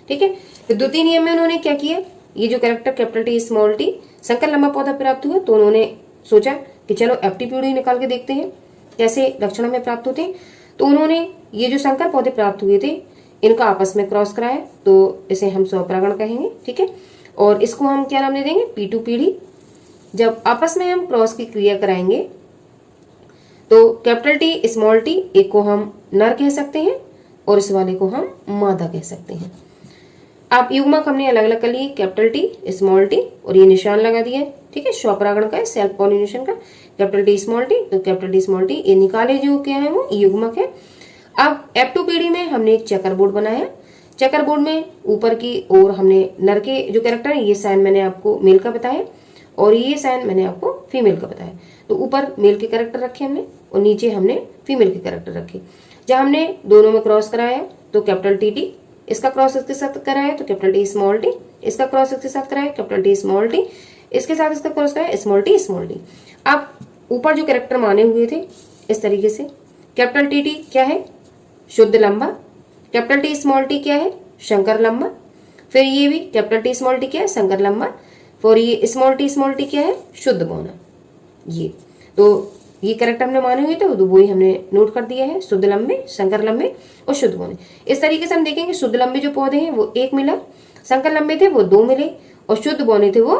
ठीक है। फिर द्वितीय नियम में उन्होंने क्या किया, ये जो character capital T small T संकर लंबा पौधा प्राप्त हुआ, तो उन्होंने सोचा कि चलो FT पीढ़ी निकाल के देखते हैं कैसे लक्षणों में प्राप्त होते हैं। तो उन्होंने ये जो संकर पौधे प्राप्त हुए थे इनका आपस में क्रॉस कराया, तो इसे हम स्वपरागण कहेंगे, ठीक है। और इसको हम क्या नाम दे देंगे, P2 पीढ़ी। जब आपस में हम क्रॉस की क्रिया कराएंगे तो कैपिटल टी स्मॉल टी, एक को हम नर कह सकते हैं और इस वाले को हम मादा कह सकते हैं। आप युग्मक हमने अलग अलग कर लिए, कैपिटल टी स्मॉल टी, और ये निशान लगा दिया, ठीक है, स्वपरागण का है, सेल्फ पॉलिनेशन का। कैपिटल टी स्मॉल टी, तो कैपिटल टी स्मॉल टी ये निकाले जो क्या है वो युग्मक है। अब F2 पीढ़ी में हमने एक चेकर बोर्ड बनाया। चेकर बोर्ड में ऊपर की ओर हमने नर के जो कैरेक्टर है, ये साइन मैंने आपको मेल का बताया और ये साइन मैंने आपको फीमेल का बताया। तो ऊपर मेल के कैरेक्टर रखे हमने और नीचे हमने फीमेल के कैरेक्टर रखे। जब हमने दोनों में क्रॉस कराया तो कैपिटल टी, इसका क्रॉस इसके साथ कराया तो कैपिटल टी स्मॉल टी, इसका क्रॉस इसके साथ कराया कैपिटल टी स्मॉल टी, इसके साथ इसका क्रॉस कराया स्मॉल टी। अब ऊपर जो कैरेक्टर माने हुए थे इस तरीके से, कैपिटल टी क्या है, शुद्ध लंबा, कैपिटल टी स्मॉल टी क्या है, संकर लंबा। फिर ये भी कैपिटल टी स्मॉल टी क्या है, संकर लंबा। और ये स्मॉल टी क्या है, शुद्ध बौना। ये तो ये कैरेक्टर हमने माने हुए थे तो वही हमने नोट कर दिया है, शुद्ध लंबे, संकर लंबे और शुद्ध बौने। इस तरीके से हम देखेंगे शुद्ध लंबे जो पौधे हैं वो 1 मिला, संकर लंबे थे वो 2 मिले और शुद्ध बौने थे वो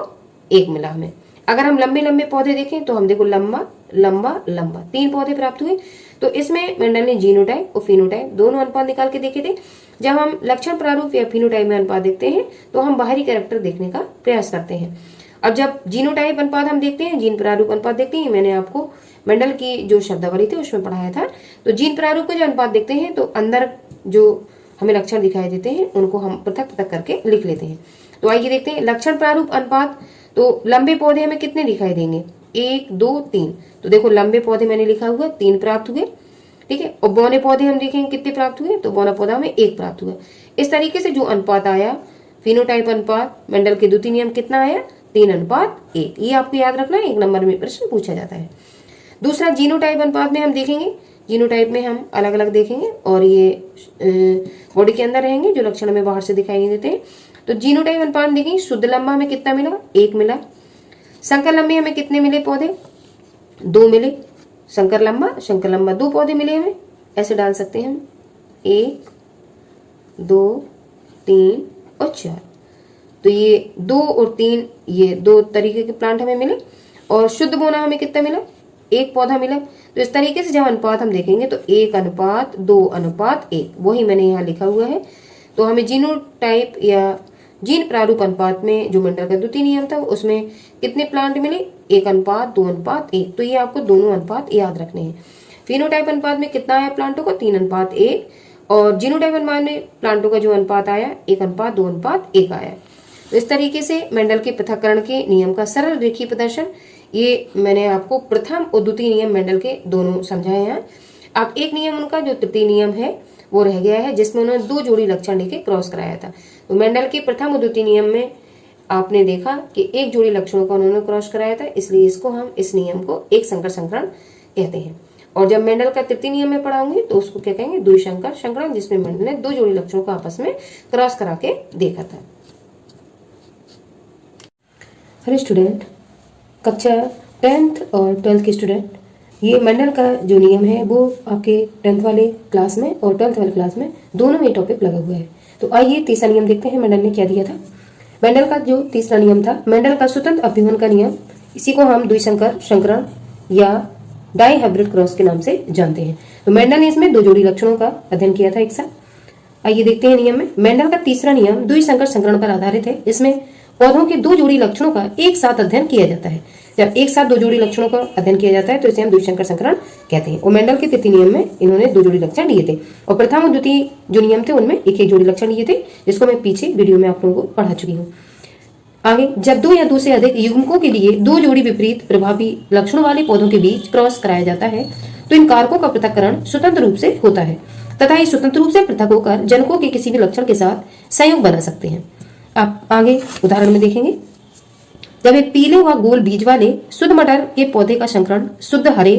1 मिला हमें। अगर हम लंबे लंबे पौधे देखें तो हम देखो लंबा लंबा लंबा 3 पौधे प्राप्त हुए। तो इसमें मेंडल ने जीनोटाइप और फिनोटाइप दोनों अनुपात निकाल के देखे थे। जब हम लक्षण प्रारूप या फिनोटाइप में अनुपात देखते हैं तो हम बाहरी कैरेक्टर देखने का प्रयास करते हैं। अब जब जीनोटाइप अनुपात हम देखते हैं, जीन प्रारूप अनुपात देखते हैं, मैंने आपको मेंडल की जो शब्दावली थी उसमें पढ़ाया था। तो जीन प्रारूप का जो अनुपात देखते हैं तो अंदर जो हमें लक्षण दिखाई देते हैं उनको हम पृथक पृथक करके लिख लेते हैं। तो आइए देखते हैं लक्षण प्रारूप अनुपात। तो लंबे पौधे हमें कितने दिखाई देंगे, 1 2 3। तो देखो लंबे पौधे मैंने लिखा हुआ 3 प्राप्त हुए, ठीक है। और बौने पौधे हम देखेंगे कितने प्राप्त हुए, तो बौना पौधा में 1 प्राप्त हुआ। इस तरीके से जो अनुपात आया फिनोटाइप अनुपात, मेंडल के द्वितीय नियम कितना आया, 3:1। ये आपको याद रखना है, 1 नंबर में प्रश्न पूछा जाता है। दूसरा जीनोटाइप अनुपात में हम देखेंगे, जीनोटाइप में हम अलग अलग देखेंगे और ये बॉडी के अंदर रहेंगे, जो लक्षण हमें बाहर से दिखाई नहीं देते हैं। तो जीनोटाइप अनुपात देखेंगे, शुद्ध लंबा हमें कितना मिला, 1 मिला। संकर लंबे हमें कितने मिले पौधे, 2 मिले। संकर लंबा 2 पौधे मिले हमें, ऐसे डाल सकते हैं हम 1 2 3 और 4। तो ये 2 और 3 ये 2 तरीके के प्लांट हमें मिले। और शुद्ध बोना हमें कितना मिला, 1 पौधा मिला। तो इस तरीके से जब अनुपात हम देखेंगे तो 1:2:1, वही मैंने यहाँ लिखा हुआ है। तो हमें जीनोटाइप या जीन प्रारूप अनुपात में जो मेंडल का द्वितीय नियम था उसमें कितने प्लांट मिले, 1:2:1। तो ये आपको दोनों अनुपात याद रखने हैं। फिनोटाइप अनुपात में कितना आया प्लांटों का, 3:1। और जीनोटाइप अनुपात में प्लांटों का जो अनुपात आया 1:2:1 आया। तो इस तरीके से मेंडल के पृथक्करण के नियम का सरल रेखीय प्रदर्शन, ये मैंने आपको प्रथम और द्वितीय नियम मेंडल के दोनों समझाए हैं। अब एक नियम उनका जो तृतीय नियम है वो रह गया है, जिसमें उन्होंने 2 जोड़ी लक्षण लेके क्रॉस कराया था। तो मेंडल के प्रथम और द्वितीय नियम में आपने देखा कि 1 जोड़ी लक्षणों का उन्होंने क्रॉस कराया था, इसलिए इसको हम इस नियम को एक संकर संकरण कहते हैं। और जब मेंडल का तृतीय नियम में पढ़ाऊंगी तो उसको क्या कहेंगे, द्विशंकर संकरण, जिसमें मेंडल ने दो जोड़ी लक्षणों को आपस में क्रॉस करा के देखा था। हेलो स्टूडेंट, कक्षा 10th और 12th के स्टूडेंट, ये मेंडल का जो नियम है वो आपके 10th वाले क्लास में और 12th वाले क्लास में दोनों में टॉपिक लगा हुआ है। तो आइए तीसरा नियम देखते हैं मेंडल ने क्या दिया था। मेंडल का जो तीसरा नियम था, मेंडल का स्वतंत्र अभिवन का नियम, इसी को हम द्विशंकर संकरण या डाई हाइब्रिड क्रॉस के नाम से जानते हैं। तो मेंडल ने इसमें दो जोड़ी लक्षणों का अध्ययन किया था एक साथ। आइए देखते हैं नियम में। मेंडल का तीसरा नियम द्विशंकर संकरण पर आधारित है। इसमें पौधों के दो जोड़ी लक्षणों का एक साथ अध्ययन किया जाता है। जब एक साथ दो जोड़ी लक्षणों का अध्ययन किया जाता है तो इसे हम द्विशंकर संकरण कहते हैं। और मेंडल के तृतीय नियम में इन्होंने दो जोड़ी लक्षण लिए थे और प्रथम और द्वितीय जो नियम थे उनमें एक एक जोड़ी लक्षण लिए थे, जिसको मैं पीछे वीडियो में आप लोगों को पढ़ा चुकी हूँ। आगे, जब दो या दो से अधिक युग्मकों के लिए दो जोड़ी विपरीत प्रभावी लक्षणों वाले पौधों के बीच क्रॉस कराया जाता है तो इन कारकों का पृथक्करण स्वतंत्र रूप से होता है तथा ये स्वतंत्र रूप से पृथक होकर जनकों के किसी भी लक्षण के साथ संयोग बना सकते हैं। आप आगे उदाहरण में देखेंगे। जब एक पीले व गोल बीज वाले शुद्ध मटर के पौधे का संकरण शुद्ध हरे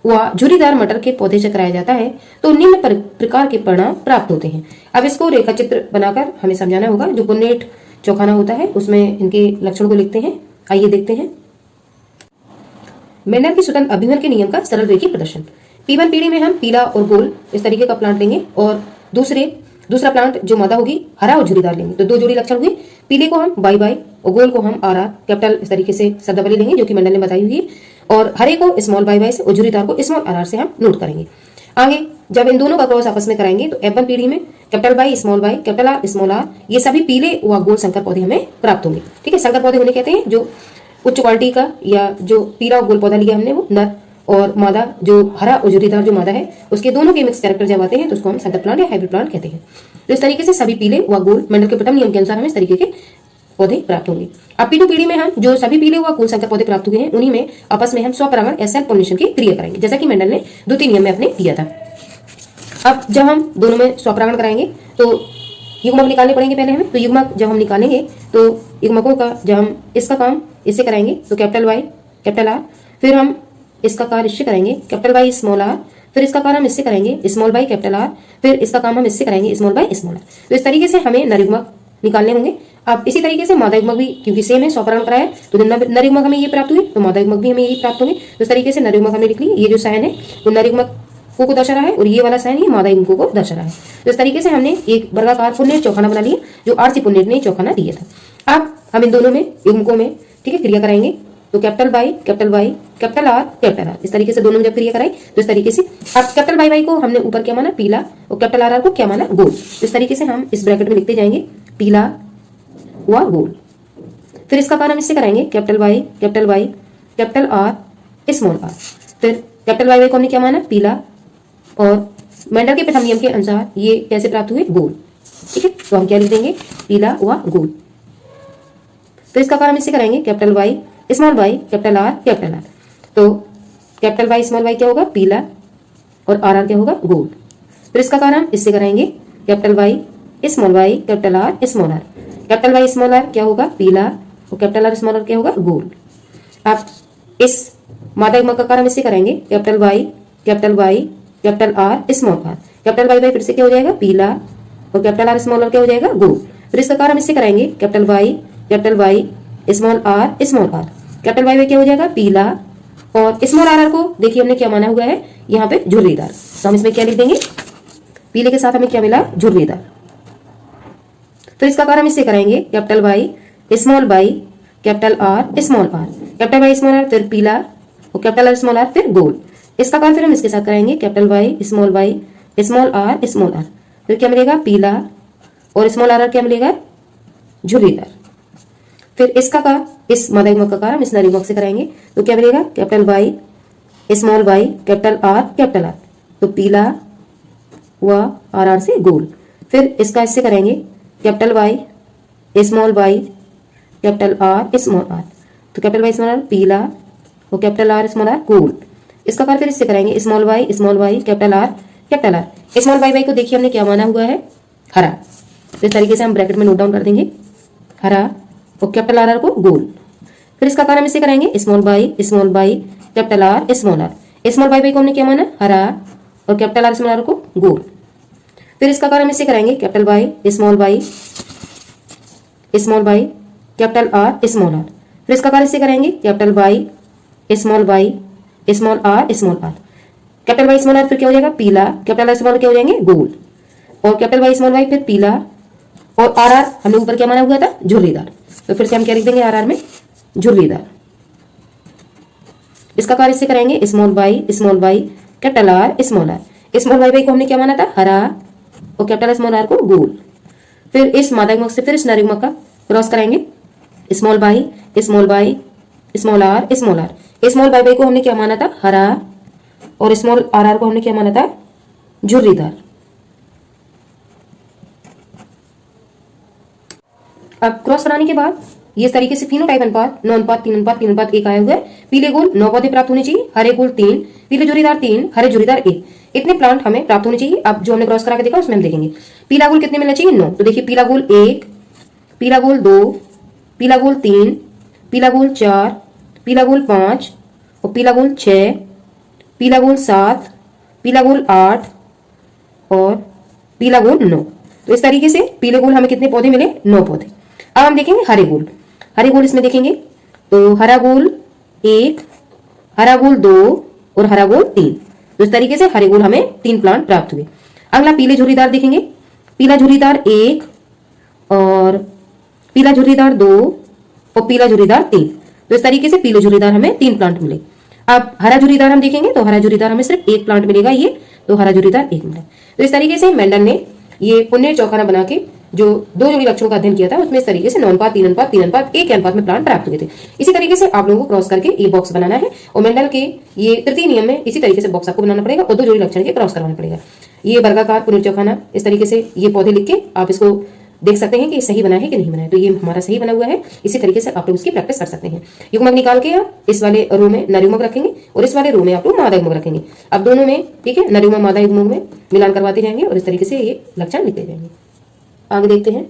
व झुर्रीदार मटर के पौधे से कराया जाता है तो निम्न प्रकार के परिणाम प्राप्त होते हैं। अब इसको रेखा चित्र बनाकर हमें समझाना होगा। जो पुन्नेट चौखाना होता है उसमें इनके लक्षण को लिखते हैं। आइए देखते हैं। मेंडल की स्वतंत्र अभिवन के नियम का सरल रेखीय प्रदर्शन। P1 पीढ़ी में हम पीला और गोल इस तरीके का प्लांट लेंगे और दूसरा प्लांट जो मादा होगी हरा और झुर्रीदार लेंगे। तो दो जोड़ी लक्षण हुए। पीले को हम बाई बाई और गोल को हम आर आर कैपिटल इस तरीके से शब्दावली लेंगे जो कि मेंडल ने बताई हुई है, और हरे को स्मॉल बाई बाई से और झुर्रीदार को स्मॉल आर आर से हम नोट करेंगे। आगे जब इन दोनों का क्रॉस आपस में कराएंगे तो F1 पीढ़ी में capital Y small Y capital R small R, ये सभी पीले व गोल संकर पौधे हमें प्राप्त होंगे। ठीक है, संकर पौधे होने कहते हैं जो उच्च क्वालिटी का या जो पीला और गोल पौधा लिया हमने वो नर, और मादा जो हरा और झुर्रीदार जो मादा है उसके दोनों के मिक्स कैरेक्टर जब आते हैं तो उसको हम संकर प्लांट या हाइब्रिड प्लांट कहते हैं। तो इस तरीके से सभी पीले व गोल मेंडल के प्रथम नियम के अनुसार हमें इस तरीके के पौधे प्राप्त होंगे। अब P2 पीढ़ी में हम जो सभी पीले व गोल संकर पौधे प्राप्त हुए हैं उन्हीं में आपस में हम स्वपरागण या सेल्फ पॉलिनेशन की क्रिया करेंगे, जैसा कि मेंडल ने द्वितीय नियम में अपने दिया था। अब जब हम दोनों में स्वपरागण कराएंगे तो युग्मक निकालने पड़ेंगे पहले हमें। तो युग्मक जब हम निकालेंगे तो युग्मकों का जब हम इसका काम इससे कराएंगे तो कैपिटल वाई कैपिटल आर, फिर हम इसका कार्य इससे करेंगे कैपिटल वाई स्मॉल आर, फिर इसका कार्य हम इससे करेंगे स्मॉल बाई कैपिटल आर, फिर इसका काम हम इससे करेंगे स्मॉल बाई स्मॉल आर। तो इस तरीके से हमें नर युग्मक निकालने होंगे। अब इसी तरीके से मादा युग्मक भी, क्योंकि सेम है स्वपरागण कराया है तो नर युग्मक हमें ये प्राप्त हुए तो मादा युग्मक भी हमें यही प्राप्त होंगे। तो इस तरीके से नर युग्मक हमने लिख ली। ये जो साइन है वो नर युग्मक को दर्शा रहा है और ये वाला साइन ये मादा युग्मकों को दर्शा रहा है। तो इस तरीके से हमने एक वर्गाकार पुन्नेट चौखाना बना लिया जो आरसी पुन्नेट ने चौखाना दिया था। अब हम इन दोनों में युग्मकों में ठीक है क्रिया कराएंगे तो कैपिटल वाई कैपिटल आर इस तरीके से दोनों में जब क्रिया कराई तो इस तरीके से अब कैपिटल वाई को हमने ऊपर क्या माना पीला और कैपिटल आर को क्या माना गोल। इस तरीके से हम इस ब्रैकेट में लिखते जाएंगे पीला व गोल। फिर इसका कार्य हम इससे कराएंगे capital Y capital R small R, फिर कैपिटल वाई को हमने क्या माना पीला और मेंडल के प्रथम नियम के अनुसार ये कैसे प्राप्त हुए गोल। ठीक है, तो हम क्या लिख देंगे पीला व गोल। फिर इसका कार्य हम इससे कराएंगे capital Y small Y capital R. तो कैपिटल वाई स्मॉल वाई क्या होगा पीला और आर आर क्या होगा गोल। फिर इसका कार्य हम इससे कराएंगे capital Y small Y capital R small R. Capital Y small R क्या होगा पीला और कैपिटल आर स्मॉल आर क्या होगा गोल। अब इस मादा युग्मक का कार्य हम इससे करेंगे capital Y capital R small R. Capital Y फिर से क्या हो जाएगा पीला और कैपिटल आर स्मॉल आर क्या हो जाएगा गोल। फिर इसका कार्य हम इससे कराएंगे capital Y small R. Capital Y क्या हो जाएगा पीला और स्मॉल आर को देखिए हमने क्या माना हुआ है यहाँ पे झुर्रीदार, तो हम इसमें क्या लिख देंगे पीले के साथ हमें क्या मिला झुर्रीदार। फिर इसका कार्य हम इससे कराएंगे capital Y small Y capital R small R. Capital Y small R फिर पीला और कैपिटल आर स्मॉल आर फिर गोल। इसका कार्य फिर हम इसके साथ कराएंगे कैपिटल वाई स्मॉल आर। फिर क्या मिलेगा पीला और स्मॉल आर क्या मिलेगा झुर्रीदार। फिर इसका का इस मादा युग्मक का कार्य हम इस नर युग्मक से कराएंगे तो क्या मिलेगा capital Y small Y capital R, तो पीला व आर आर से गोल। फिर इसका इससे करेंगे capital Y small Y capital R small R, तो कैपिटल वाई स्मॉल आर पीला और कैपिटल आर स्मॉल आर गोल। इसका कार्य फिर इससे कराएंगे small Y capital R. Small Y को देखिए हमने क्या माना हुआ है हरा, तो इस तरीके से हम ब्रैकेट में नोट डाउन कर देंगे हरा और कैपिटल आर को गोल। फिर इसका कार्य हम इससे कराएंगे small Y capital R small R. Small y को हमने क्या माना, हरा, और कैपिटल R स्मॉल r को गोल। फिर इसका कार्य हम इससे कराएंगे, capital Y small y capital R small r। फिर इसका कार्य इससे कराएंगे, capital Y small r small r। Capital Y small r फिर क्या हो जाएगा, पीला, कैपिटल R स्मॉल क्या हो जाएंगे, गोल, और कैपिटल Y स्मॉल y फिर पीला, और आर आर हमने ऊपर क्या माना हुआ था, झुर्रीदार। तो फिर से हम क्या लिख देंगे, आर आर में झुर्रीदार। इसका कार्य इससे कराएंगे, small y capital R small r। Small y को हमने क्या माना था, हरा, और कैपिटल स्मॉल r को गोल। फिर इस मादा युग्मक से फिर इस नर युग्मक का क्रॉस कराएंगे, small y small r small r। Small y को हमने क्या माना था, हरा, और स्मॉल आर आर को हमने क्या माना था, झुर्रीदार। अब क्रॉस कराने के बाद ये इस तरीके से फिनोटाइप अनुपात 9 अनुपात 3 अनुपात 3 अनुपात 1 आया हुआ है। पीले गोल 9 पौधे प्राप्त होने चाहिए, हरे गोल 3, पीले झुर्रीदार 3, हरे झुर्रीदार 1, इतने प्लांट हमें प्राप्त होने चाहिए। अब जो हमने क्रॉस करा के देखा उसमें हम देखेंगे पीला गोल कितने मिलना चाहिए, 9। तो देखिए पीला गोल 1, पीला गोल 2, पीला गोल 3, पीला गोल 4, पीला गोल 5, और पीला गोल 6, पीला गोल 7, पीला गोल 8, और पीला गोल 9। तो इस तरीके से पीले गोल हमें कितने पौधे मिले, 9 पौधे। अब हम देखेंगे हरे गोल। हरे गोल इसमें देखेंगे तो हरा गोल 1, हरा गोल 2, और हरा गोल 3। तो इस तरीके से हरे गोल हमें 3 प्लांट प्राप्त हुए। अगला पीले झुर्रीदार देखेंगे, पीला झुर्रीदार 1, और पीला झुर्रीदार 2, और पीला झुर्रीदार 3। तो इस तरीके से पीले झुर्रीदार हमें 3 प्लांट मिले। अब हरा झुर्रीदार हम देखेंगे तो हरा झुर्रीदार हमें सिर्फ 1 प्लांट मिलेगा, ये तो हरा झुर्रीदार 1 मिला। तो इस तरीके से मेंडल ने ये पुण्य चौखाना बना के जो 2 जोड़ी लक्षणों का अध्ययन किया था उसमें इस तरीके से 9 अनुपात 3 अनुपात 3 अनुपात 1 के अनुपात में प्लांट प्राप्त हुए थे। इसी तरीके से आप लोगों को क्रॉस करके ये बॉक्स बनाना है, और मेंडल के ये तृतीय नियम में इसी तरीके से बॉक्स आपको बनाना पड़ेगा और 2 जोड़ी लक्षण के क्रॉस करवाना पड़ेगा। ये वर्गाकार पुनर्चौखाना इस तरीके से ये पौधे लिख के आप इसको देख सकते हैं कि सही बना है कि नहीं बना है। तो ये हमारा सही बना हुआ है, इसी तरीके से आप लोग उसकी प्रैक्टिस कर सकते हैं। युग्मक निकाल के आप इस वाले रो में नर युग्मक रखेंगे और इस वाले रो में आप लोग मादा युग्मक रखेंगे। अब दोनों में ठीक है, नर युग्मक मादा युग्मक में मिलान करवाते जाएंगे और इस तरीके से ये लक्षण लिखते जाएंगे। आगे देखते हैं।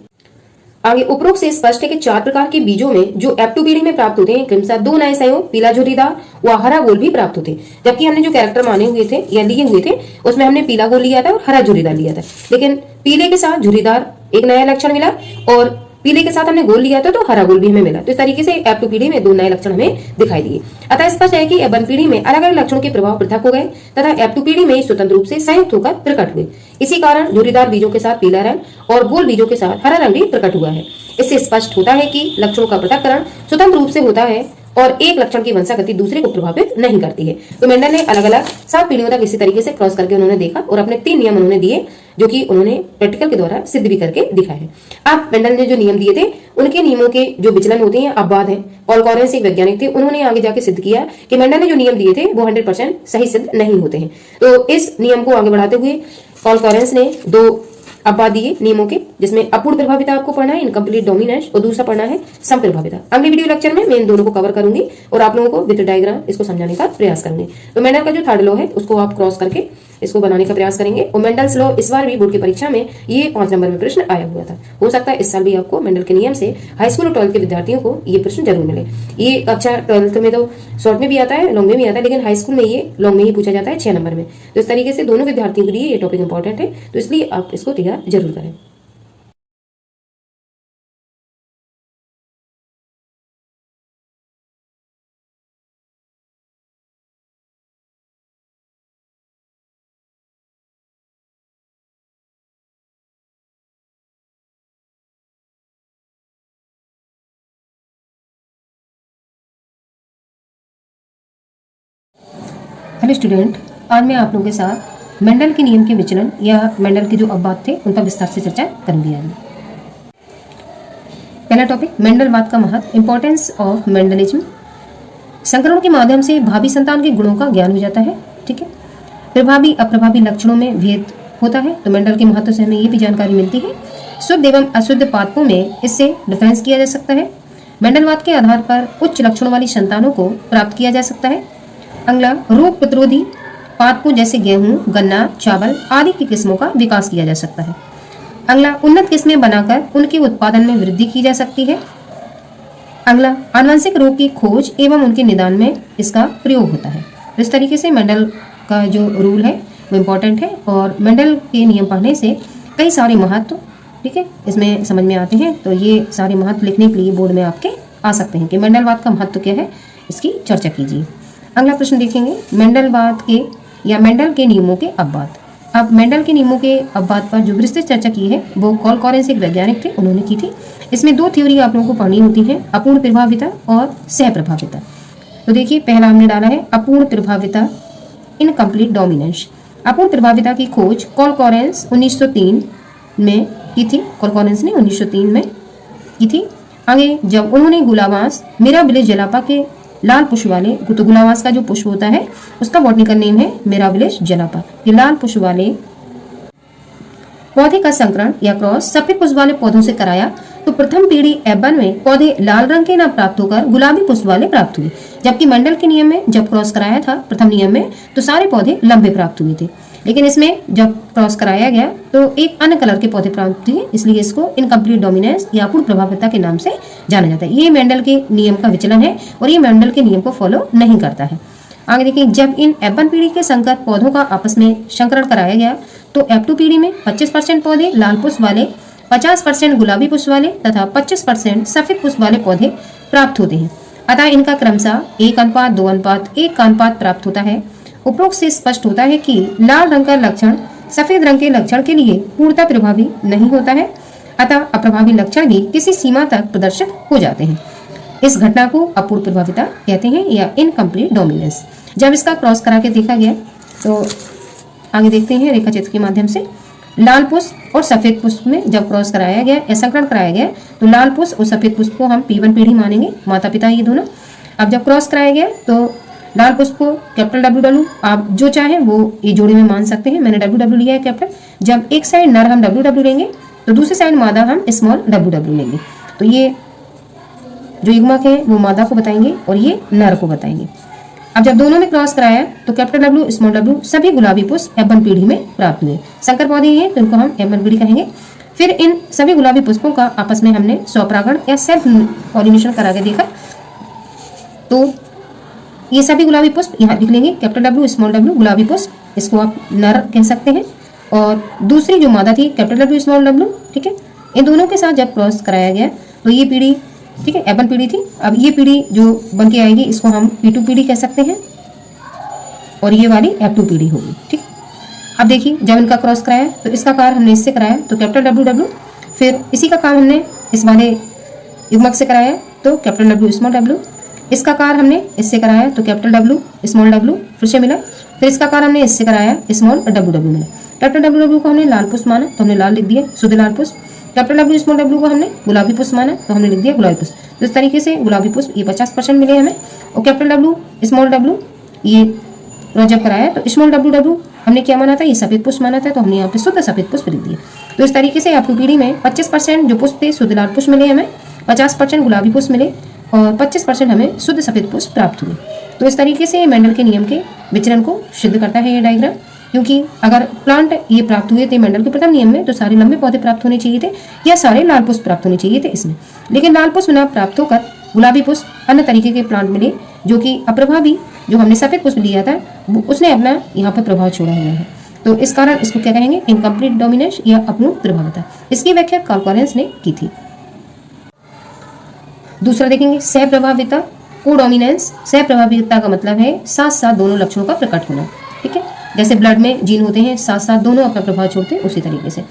आगे उपरोक्त से स्पष्ट है कि 4 प्रकार के बीजों में जो F2 पीढ़ी में प्राप्त होते हैं क्रमशः 2 नए संयोग पीला झुर्रीदार व हरा गोल भी प्राप्त होते हैं। जबकि हमने जो कैरेक्टर माने हुए थे या लिए हुए थे उसमें हमने पीला गोल लिया था और हरा झुर्रीदार लिया था, लेकिन पीले के साथ झुर्रीदार एक नया लक्षण मिला और पीले के साथ हमने गोल लिया था तो हरा गोल भी हमें मिला। तो इस तरीके से F2 पीढ़ी में 2 नए लक्षण हमें दिखाई दिए। अतः स्पष्ट है कि F1 पीढ़ी में अलग अलग लक्षणों के प्रभाव पृथक हो गए तथा F2 पीढ़ी में स्वतंत्र रूप से संयुक्त होकर प्रकट हुए। इसी कारण झुर्रीदार बीजों के साथ पीला रंग और गोल बीजों के साथ हरा रंग भी प्रकट हुआ है। इससे स्पष्ट होता है कि लक्षणों का पृथक्करण स्वतंत्र रूप से होता है और एक लक्षण की वंशागति दूसरे को प्रभावित नहीं करती है। तो मेंडल ने अलग अलग 7 पीढ़ियों तक इसी तरीके से क्रॉस करके उन्होंने देखा और अपने 3 नियम उन्होंने दिए जो कि उन्होंने प्रैक्टिकल के द्वारा सिद्ध भी करके दिखाए हैं। अब मेंडल ने जो नियम दिए थे उनके नियमों के जो विचलन होते हैं अपवाद है। पॉल कॉरेंस एक वैज्ञानिक थे, उन्होंने आगे जाके सिद्ध किया कि मेंडल ने जो नियम दिए थे वो 100% सही सिद्ध नहीं होते हैं। तो इस नियम को आगे बढ़ाते हुए पॉल कॉरेंस ने 2 अपवाद दिए नियमों के, जिसमें अपूर्ण प्रभाविता आपको पढ़ना है, इनकम्प्लीट डोमिनेंस, और दूसरा पढ़ना है संप्रभाविता। अगले वीडियो लेक्चर में मैं इन दोनों को कवर करूंगी और आप लोगों को विद डायग्राम इसको समझाने का प्रयास करूंगी। तो मेंडल का जो 3rd लॉ है उसको आप क्रॉस करके इसको बनाने का प्रयास करेंगे। और मेंडल्स लॉ इस बार भी बोर्ड की परीक्षा में ये 5 नंबर में प्रश्न आया हुआ था। हो सकता है इस साल भी आपको मेंडल के नियम से हाई स्कूल और 12th के विद्यार्थियों को ये प्रश्न जरूर मिले। ये कक्षा 12th में तो शॉर्ट में भी आता है, लॉन्ग में भी आता है, लेकिन हाई स्कूल में ये लॉन्ग में ही पूछा जाता है 6 नंबर में। तो इस तरीके से दोनों विद्यार्थियों के लिए ये टॉपिक इंपॉर्टेंट है, तो इसलिए आप इसको तैयार जरूर करें। हेलो स्टूडेंट, आज मैं आप लोगों के साथ मेंडल के नियम के विचलन या मेंडल के जो अपवाद थे उनका विस्तार से चर्चा करूंगी। आज पहला टॉपिक मेंडलवाद का महत्व, इंपॉर्टेंस ऑफ मेंडलिज्म। संकरण के माध्यम से भावी संतान के गुणों का ज्ञान हो जाता है। ठीक है, प्रभावी अप्रभावी लक्षणों में भेद होता है। तो मेंडल के महत्व से हमें ये भी जानकारी मिलती है। शुद्ध एवं अशुद्ध पादपों में इससे डिफरेंस किया जा सकता है। मेंडलवाद के आधार पर उच्च लक्षणों वाली संतानों को प्राप्त किया जा सकता है। अगला, रोग प्रतिरोधी पादपों जैसे गेहूं, गन्ना, चावल आदि की किस्मों का विकास किया जा सकता है। अगला, उन्नत किस्में बनाकर उनके उत्पादन में वृद्धि की जा सकती है। अगला, आनुवंशिक रोग की खोज एवं उनके निदान में इसका प्रयोग होता है। तो इस तरीके से मेंडल का जो रूल है वो इम्पोर्टेंट है और मेंडल के नियम पढ़ने से कई सारे महत्व, ठीक है, इसमें समझ में आते हैं। तो ये सारे महत्व लिखने के लिए बोर्ड में आपके आ सकते हैं कि मेंडलवाद का महत्व क्या है, इसकी चर्चा कीजिए। अगला प्रश्न देखेंगे, मेंडलवाद के या मेंडल के नियमों के अपवाद। अब मेंडल के नियमों के अपवाद पर जो विस्तृत चर्चा की है वो कॉल कॉरेंस एक वैज्ञानिक थे, उन्होंने की थी। इसमें दो थ्योरी आप लोगों को पढ़नी होती है, अपूर्ण प्रभाविता और सहप्रभाविता। तो देखिए पहला हमने डाला है अपूर्ण प्रभाविता, इनकम्प्लीट डोमिनेंस। अपूर्ण प्रभाविता की खोज कॉल कॉरेंस 1903 में की थी, कॉल कॉरेंस ने 1903 में की थी। आगे जब उन्होंने गुलावांस मिराबिलिस जलापा के लाल पुष्प वाले, तो गुलावांस का जो पुष्प होता है उसका बॉटनिकल नेम है मिराबिलिस जलापा, ये लाल पुष्प वाले पौधे का संकरण या क्रॉस सफेद पुष्प वाले पौधों से कराया तो प्रथम पीढ़ी एबन में पौधे लाल रंग के न प्राप्त होकर गुलाबी पुष्प वाले प्राप्त हुए, जबकि मेंडल के नियम में जब क्रॉस कराया था प्रथम नियम में तो सारे पौधे लंबे प्राप्त हुए थे, लेकिन इसमें जब क्रॉस कराया गया तो एक अन्य कलर के पौधे प्राप्त हुए, इसलिए इसको इनकम्प्लीट डोमिनेंस या अपूर्ण प्रभाविता के नाम से जाना जाता है। ये मेंडल के नियम का विचलन है और ये मेंडल के नियम को फॉलो नहीं करता है। आगे देखिए, जब इन एबन पीढ़ी के संकर पौधों का आपस में संकरण कराया गया तो F2 पीढ़ी में 25% पौधे लाल पुष्प वाले, 50% गुलाबी पुष्प वाले तथा 25% सफेद पुष्प वाले पौधे प्राप्त होते हैं। अतः इनका क्रमशः 1:2:1 का अनुपात प्राप्त होता है। उपरोक्त से स्पष्ट होता है कि लाल रंग का लक्षण सफेद रंग के लक्षण के लिए पूर्णतः प्रभावी नहीं होता है, अतः अप्रभावी लक्षण भी किसी सीमा तक प्रदर्शित हो जाते हैं। इस घटना को अपूर्ण प्रभाविता कहते हैं या इनकम्प्लीट डोमिनेंस। जब इसका क्रॉस करा के देखा गया तो आगे देखते हैं रेखा चित्र के माध्यम से, लाल पुष्प और सफेद पुष्प में जब क्रॉस कराया गया या संकरण कराया गया तो लाल पुष्प और सफेद पुष्प को हम P1 पीढ़ी मानेंगे, माता पिता ये दोनों। अब जब क्रॉस कराया गया तो लाल पुष्प को कैपिटल WW, आप जो चाहे वो ये जोड़ी में मान सकते हैं, मैंने WW लिया है कैपिटल। जब एक साइड नर हम WW लेंगे तो दूसरी साइड मादा हम स्मॉल WW लेंगे, तो ये जो युग्मक है वो मादा को बताएंगे और ये नर को बताएंगे। अब जब दोनों में क्रॉस कराया तो कैपिटल W स्मॉल w सभी गुलाबी पुष्प F1 पीढ़ी में प्राप्त हुए। संकर पौधे हैं तो इनको हम F1 पीढ़ी कहेंगे। फिर इन सभी गुलाबी पुष्पों का आपस में हमने स्वपरागण या सेल्फ पॉलिनेशन करा के देखा, तो ये सभी गुलाबी पुष्प यहाँ लिख लेंगे कैपिटल W स्मॉल w गुलाबी पुष्प, इसको आप नर कह सकते हैं। और दूसरी जो मादा थी कैपिटल W स्मॉल w, ठीक है, इन दोनों के साथ जब क्रॉस कराया गया तो ये पीढ़ी, ठीक है, F1 पीढ़ी थी। अब ये पीढ़ी जो बन के आएगी इसको हम P2 पीढ़ी कह सकते हैं और ये वाली F2 पीढ़ी होगी, ठीक। अब देखिए जब इनका क्रॉस कराया तो इसका कार्य हमने इससे कराया तो कैपिटल WW, फिर इसी का काम हमने इस वाले युग्मक से कराया तो कैपिटल W स्मॉल w, इसका कार्य हमने इससे कराया तो कैपिटल W स्मॉल w फिर से मिला, फिर इसका कार्य हमने इससे कराया स्मॉल WW मिला। कैपिटल WW को हमने लाल पुष्प माना तो हमने लाल लिख दिया शुद्ध लाल पुष्प, कैपिटल W स्मॉल w को हमने गुलाबी पुष्प माना तो हमने लिख दिया गुलाबी पुष्प। तो इस तरीके से गुलाबी पुष्प ये 50% मिले हमें और कैपिटल W स्मॉल w ये जब कराया तो स्मॉल WW हमने क्या माना था, ये सफेद पुष्प माना था तो हमने यहाँ पे शुद्ध सफेद पुष्प लिख दिया। तो इस तरीके से आपकी पीढ़ी में 25% जो पुष्प थे शुद्ध लाल पुष्प मिले हमें, 50% गुलाबी पुष्प मिले और 25% हमें शुद्ध सफेद पुष्प प्राप्त हुए। तो इस तरीके से मेंडल के नियम के विचरण को सिद्ध करता है ये डायग्राम, क्योंकि अगर प्लांट ये प्राप्त हुए थे मेंडल के प्रथम नियम में तो सारे लंबे पौधे प्राप्त होने चाहिए थे या सारे लाल पुष्प प्राप्त होने चाहिए थे इसमें, लेकिन लाल पुष्प न प्राप्त होकर गुलाबी पुष्प अन्य तरीके के प्लांट मिले जो कि अप्रभावी, जो हमने सफेद पुष्प लिया था उसने अपना यहाँ पर प्रभाव छोड़ा हुआ है। तो इस कारण इसको क्या कहेंगे, इनकम्प्लीट डोमिनेंस या अपूर्ण प्रभाविता। इसकी व्याख्या कॉल कॉरेंस ने की थी। दूसरा देखेंगे सहप्रभाविता, कोडोमिनेंस। सहप्रभाविता का मतलब है साथ साथ दोनों लक्षणों का प्रकट होना, ठीक है, जैसे ब्लड में जीन होते हैं साथ साथ दोनों अपना प्रभाव छोड़ते हैं उसी तरीके से।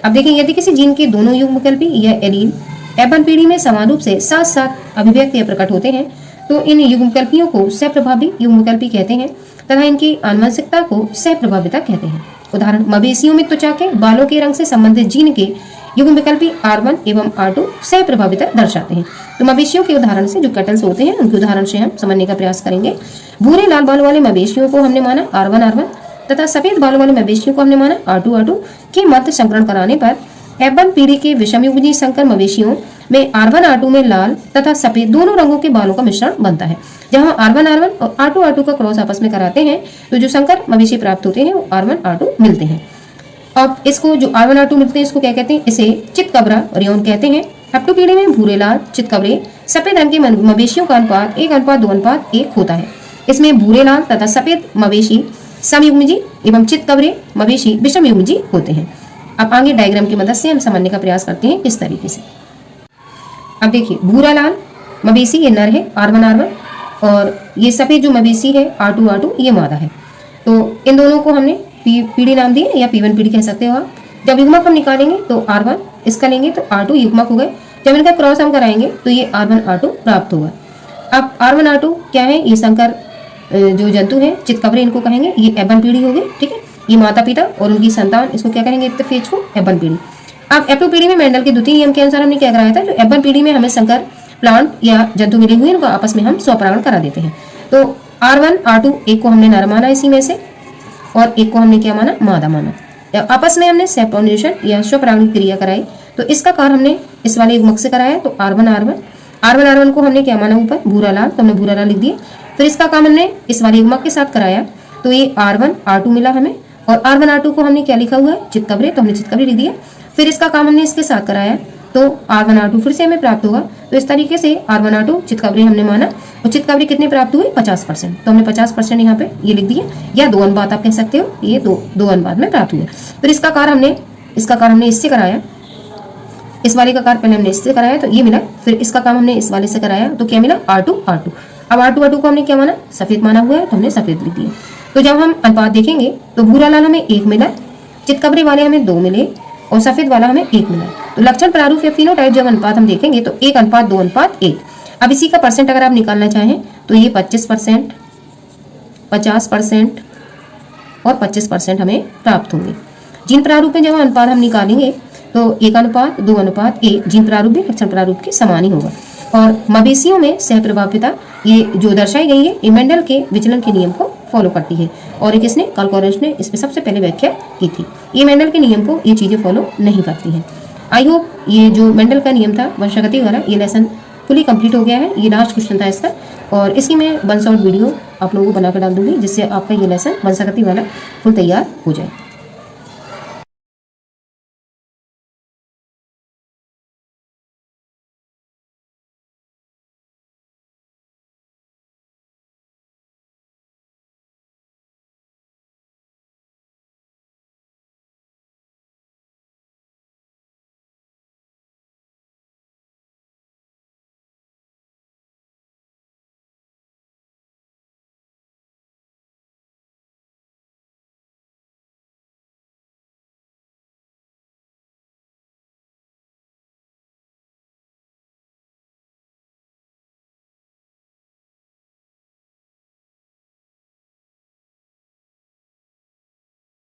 अब देखें यदि किसी जीन के दोनों युग्मविकल्पी या एलील F1 पीढ़ी में समान रूप से साथ साथ अभिव्यक्ति या प्रकट होते हैं तो इन युग्मविकल्पियों को सहप्रभावी युग्मविकल्पी कहते हैं तथा इनकी आनुवंशिकता को सहप्रभाविता कहते हैं। उदाहरण, मवेशियों में त्वचा के बालों के रंग से संबंधित जीन के युग्मविकल्पी R1 एवं R2 सहप्रभाविता दर्शाते हैं। तो मवेशियों के उदाहरण से, जो कैटल्स होते हैं उनके उदाहरण से हम समझने का प्रयास करेंगे। भूरे लाल बालों वाले मवेशियों को हमने माना R1 तथा सफेद बालों वाले मवेशियों को हमने माना R2 के मध्य संकरण कराने पर F1 पीढ़ी के विषमयुग्मी संकर मवेशियों में R1 में लाल तथा सफेद दोनों रंगों के बालों का मिश्रण बनता है। जब हम R1 और R2 का क्रॉस आपस में कराते हैं तो जो संकर मवेशी प्राप्त होते हैं वो R1 मिलते हैं। अब इसको जो R1 मिलते हैं इसको क्या कहते हैं, इसे चितकबरा रियोन कहते हैं। F2 पीढ़ी में भूरे लाल चितकबरे सफेद रंग के मवेशियों का अनुपात 1:2:1 होता है। इसमें भूरे लाल तथा सफेद मवेशी समयुग्मजी एवं चितकबरे मवेशी विषमयुग्मजी होते हैं। अब आगे डायग्राम की मदद से हम समझने का प्रयास करते हैं इस तरीके से। अब देखिए भूरा लाल मवेशी ये नर है R1 R1, और ये सफेद जो मवेशी है R2 R2 ये मादा है। तो इन दोनों को हमने पीढ़ी नाम दिए या P1 पीढ़ी कह सकते हो आप। जब युग्मक हम निकालेंगे तो R1 इसका लेंगे तो R2 युग्मक हो गए। जब इनका क्रॉस हम कराएंगे तो ये R1 R2 प्राप्त होगा। अब R1 R2 क्या है, ये संकर जो जंतु है चितकबरे इनको कहेंगे, ये F1 पीढ़ी होगी। ठीक है, ये माता पिता और उनकी संतान इसको क्या कहेंगे, इत्तेफेज को F1 पीढ़ी। अब F2 पीढ़ी में मेंडल के द्वितीय नियम के अनुसार हमने क्या कराया था, जो F1 पीढ़ी में हमें संकर प्लांट या जंतु मिले हुए इनको आपस में हम स्वपरागण करा देते हैं। तो R1 R2 एक को हमने नर माना इसी में से, और एक को हमने क्या माना, मादा माना। आपस में हमने सेल्फ पॉलिनेशन या स्वपरागण क्रिया कराई। तो इसका कार्य हमने इस वाले युग्मक से कराया, तो R1 R1 को हमने क्या माना ऊपर, भूरा लाल, तो हमने भूरा लाल लिख दिया। फिर इसका काम हमने इस वाले युग्मक के साथ कराया, तो ये R1 R2 मिला हमें, और R1 R2 को हमने क्या लिखा हुआ है, चितकबरे, तो हमने चितकबरे लिख दिया। फिर इसका काम हमने इसके साथ कराया, तो R1 R2 फिर से हमें प्राप्त होगा। तो इस तरीके से R1 R2 चितकबरे हमने माना, और चितकबरे कितने प्राप्त हुए, 50%। तो हमने 50% यहाँ पे ये लिख दिया, या 2 अनुपात आप कह सकते हो, ये दो अनुपात में प्राप्त हुए। फिर इसका कार्य हमने इससे कराया, इस वाले का कार्य पहले हमने इससे कराया तो ये मिला। फिर इसका काम हमने इस वाले से कराया, तो क्या मिला, R2 R2। अब R2 R2 को हमने क्या माना, सफेद माना हुआ है, तो हमने सफेद लिख दिया। तो जब हम अनुपात देखेंगे तो भूरा लाल हमें 1 मिला, चितकबरे वाले हमें 2 मिले, और सफेद वाला हमें 1 मिला। तो लक्षण प्रारूप या फिनोटाइप जब अनुपात हम देखेंगे तो 1:2:1। अब इसी का परसेंट अगर आप निकालना चाहें तो ये 25%, 50% और 25% हमें प्राप्त होंगे। जिन प्रारूप में जब अनुपात हम निकालेंगे तो 1:2:1 जिन प्रारूप भी लक्षण प्रारूप के समान ही होगा। और मवेशियों में सहप्रभाविता ये जो दर्शाई गई है, ये मेंडल के विचलन के नियम को फॉलो करती है, और एक इसने कार्ल कोरेंश ने इस पे सबसे पहले व्याख्या की थी। ये मेंडल के नियम को ये चीजें फॉलो नहीं करती हैं। आई होप ये जो मेंडल का नियम था वंशागति वाला, ये लेसन फुली कंप्लीट हो गया है। ये लास्ट क्वेश्चन था इसका, और इसकी मैं 1 शॉर्ट वीडियो आप लोगों को बनाकर डाल दूंगी, जिससे आपका ये लेसन वंशागति वाला फुल तैयार हो जाए।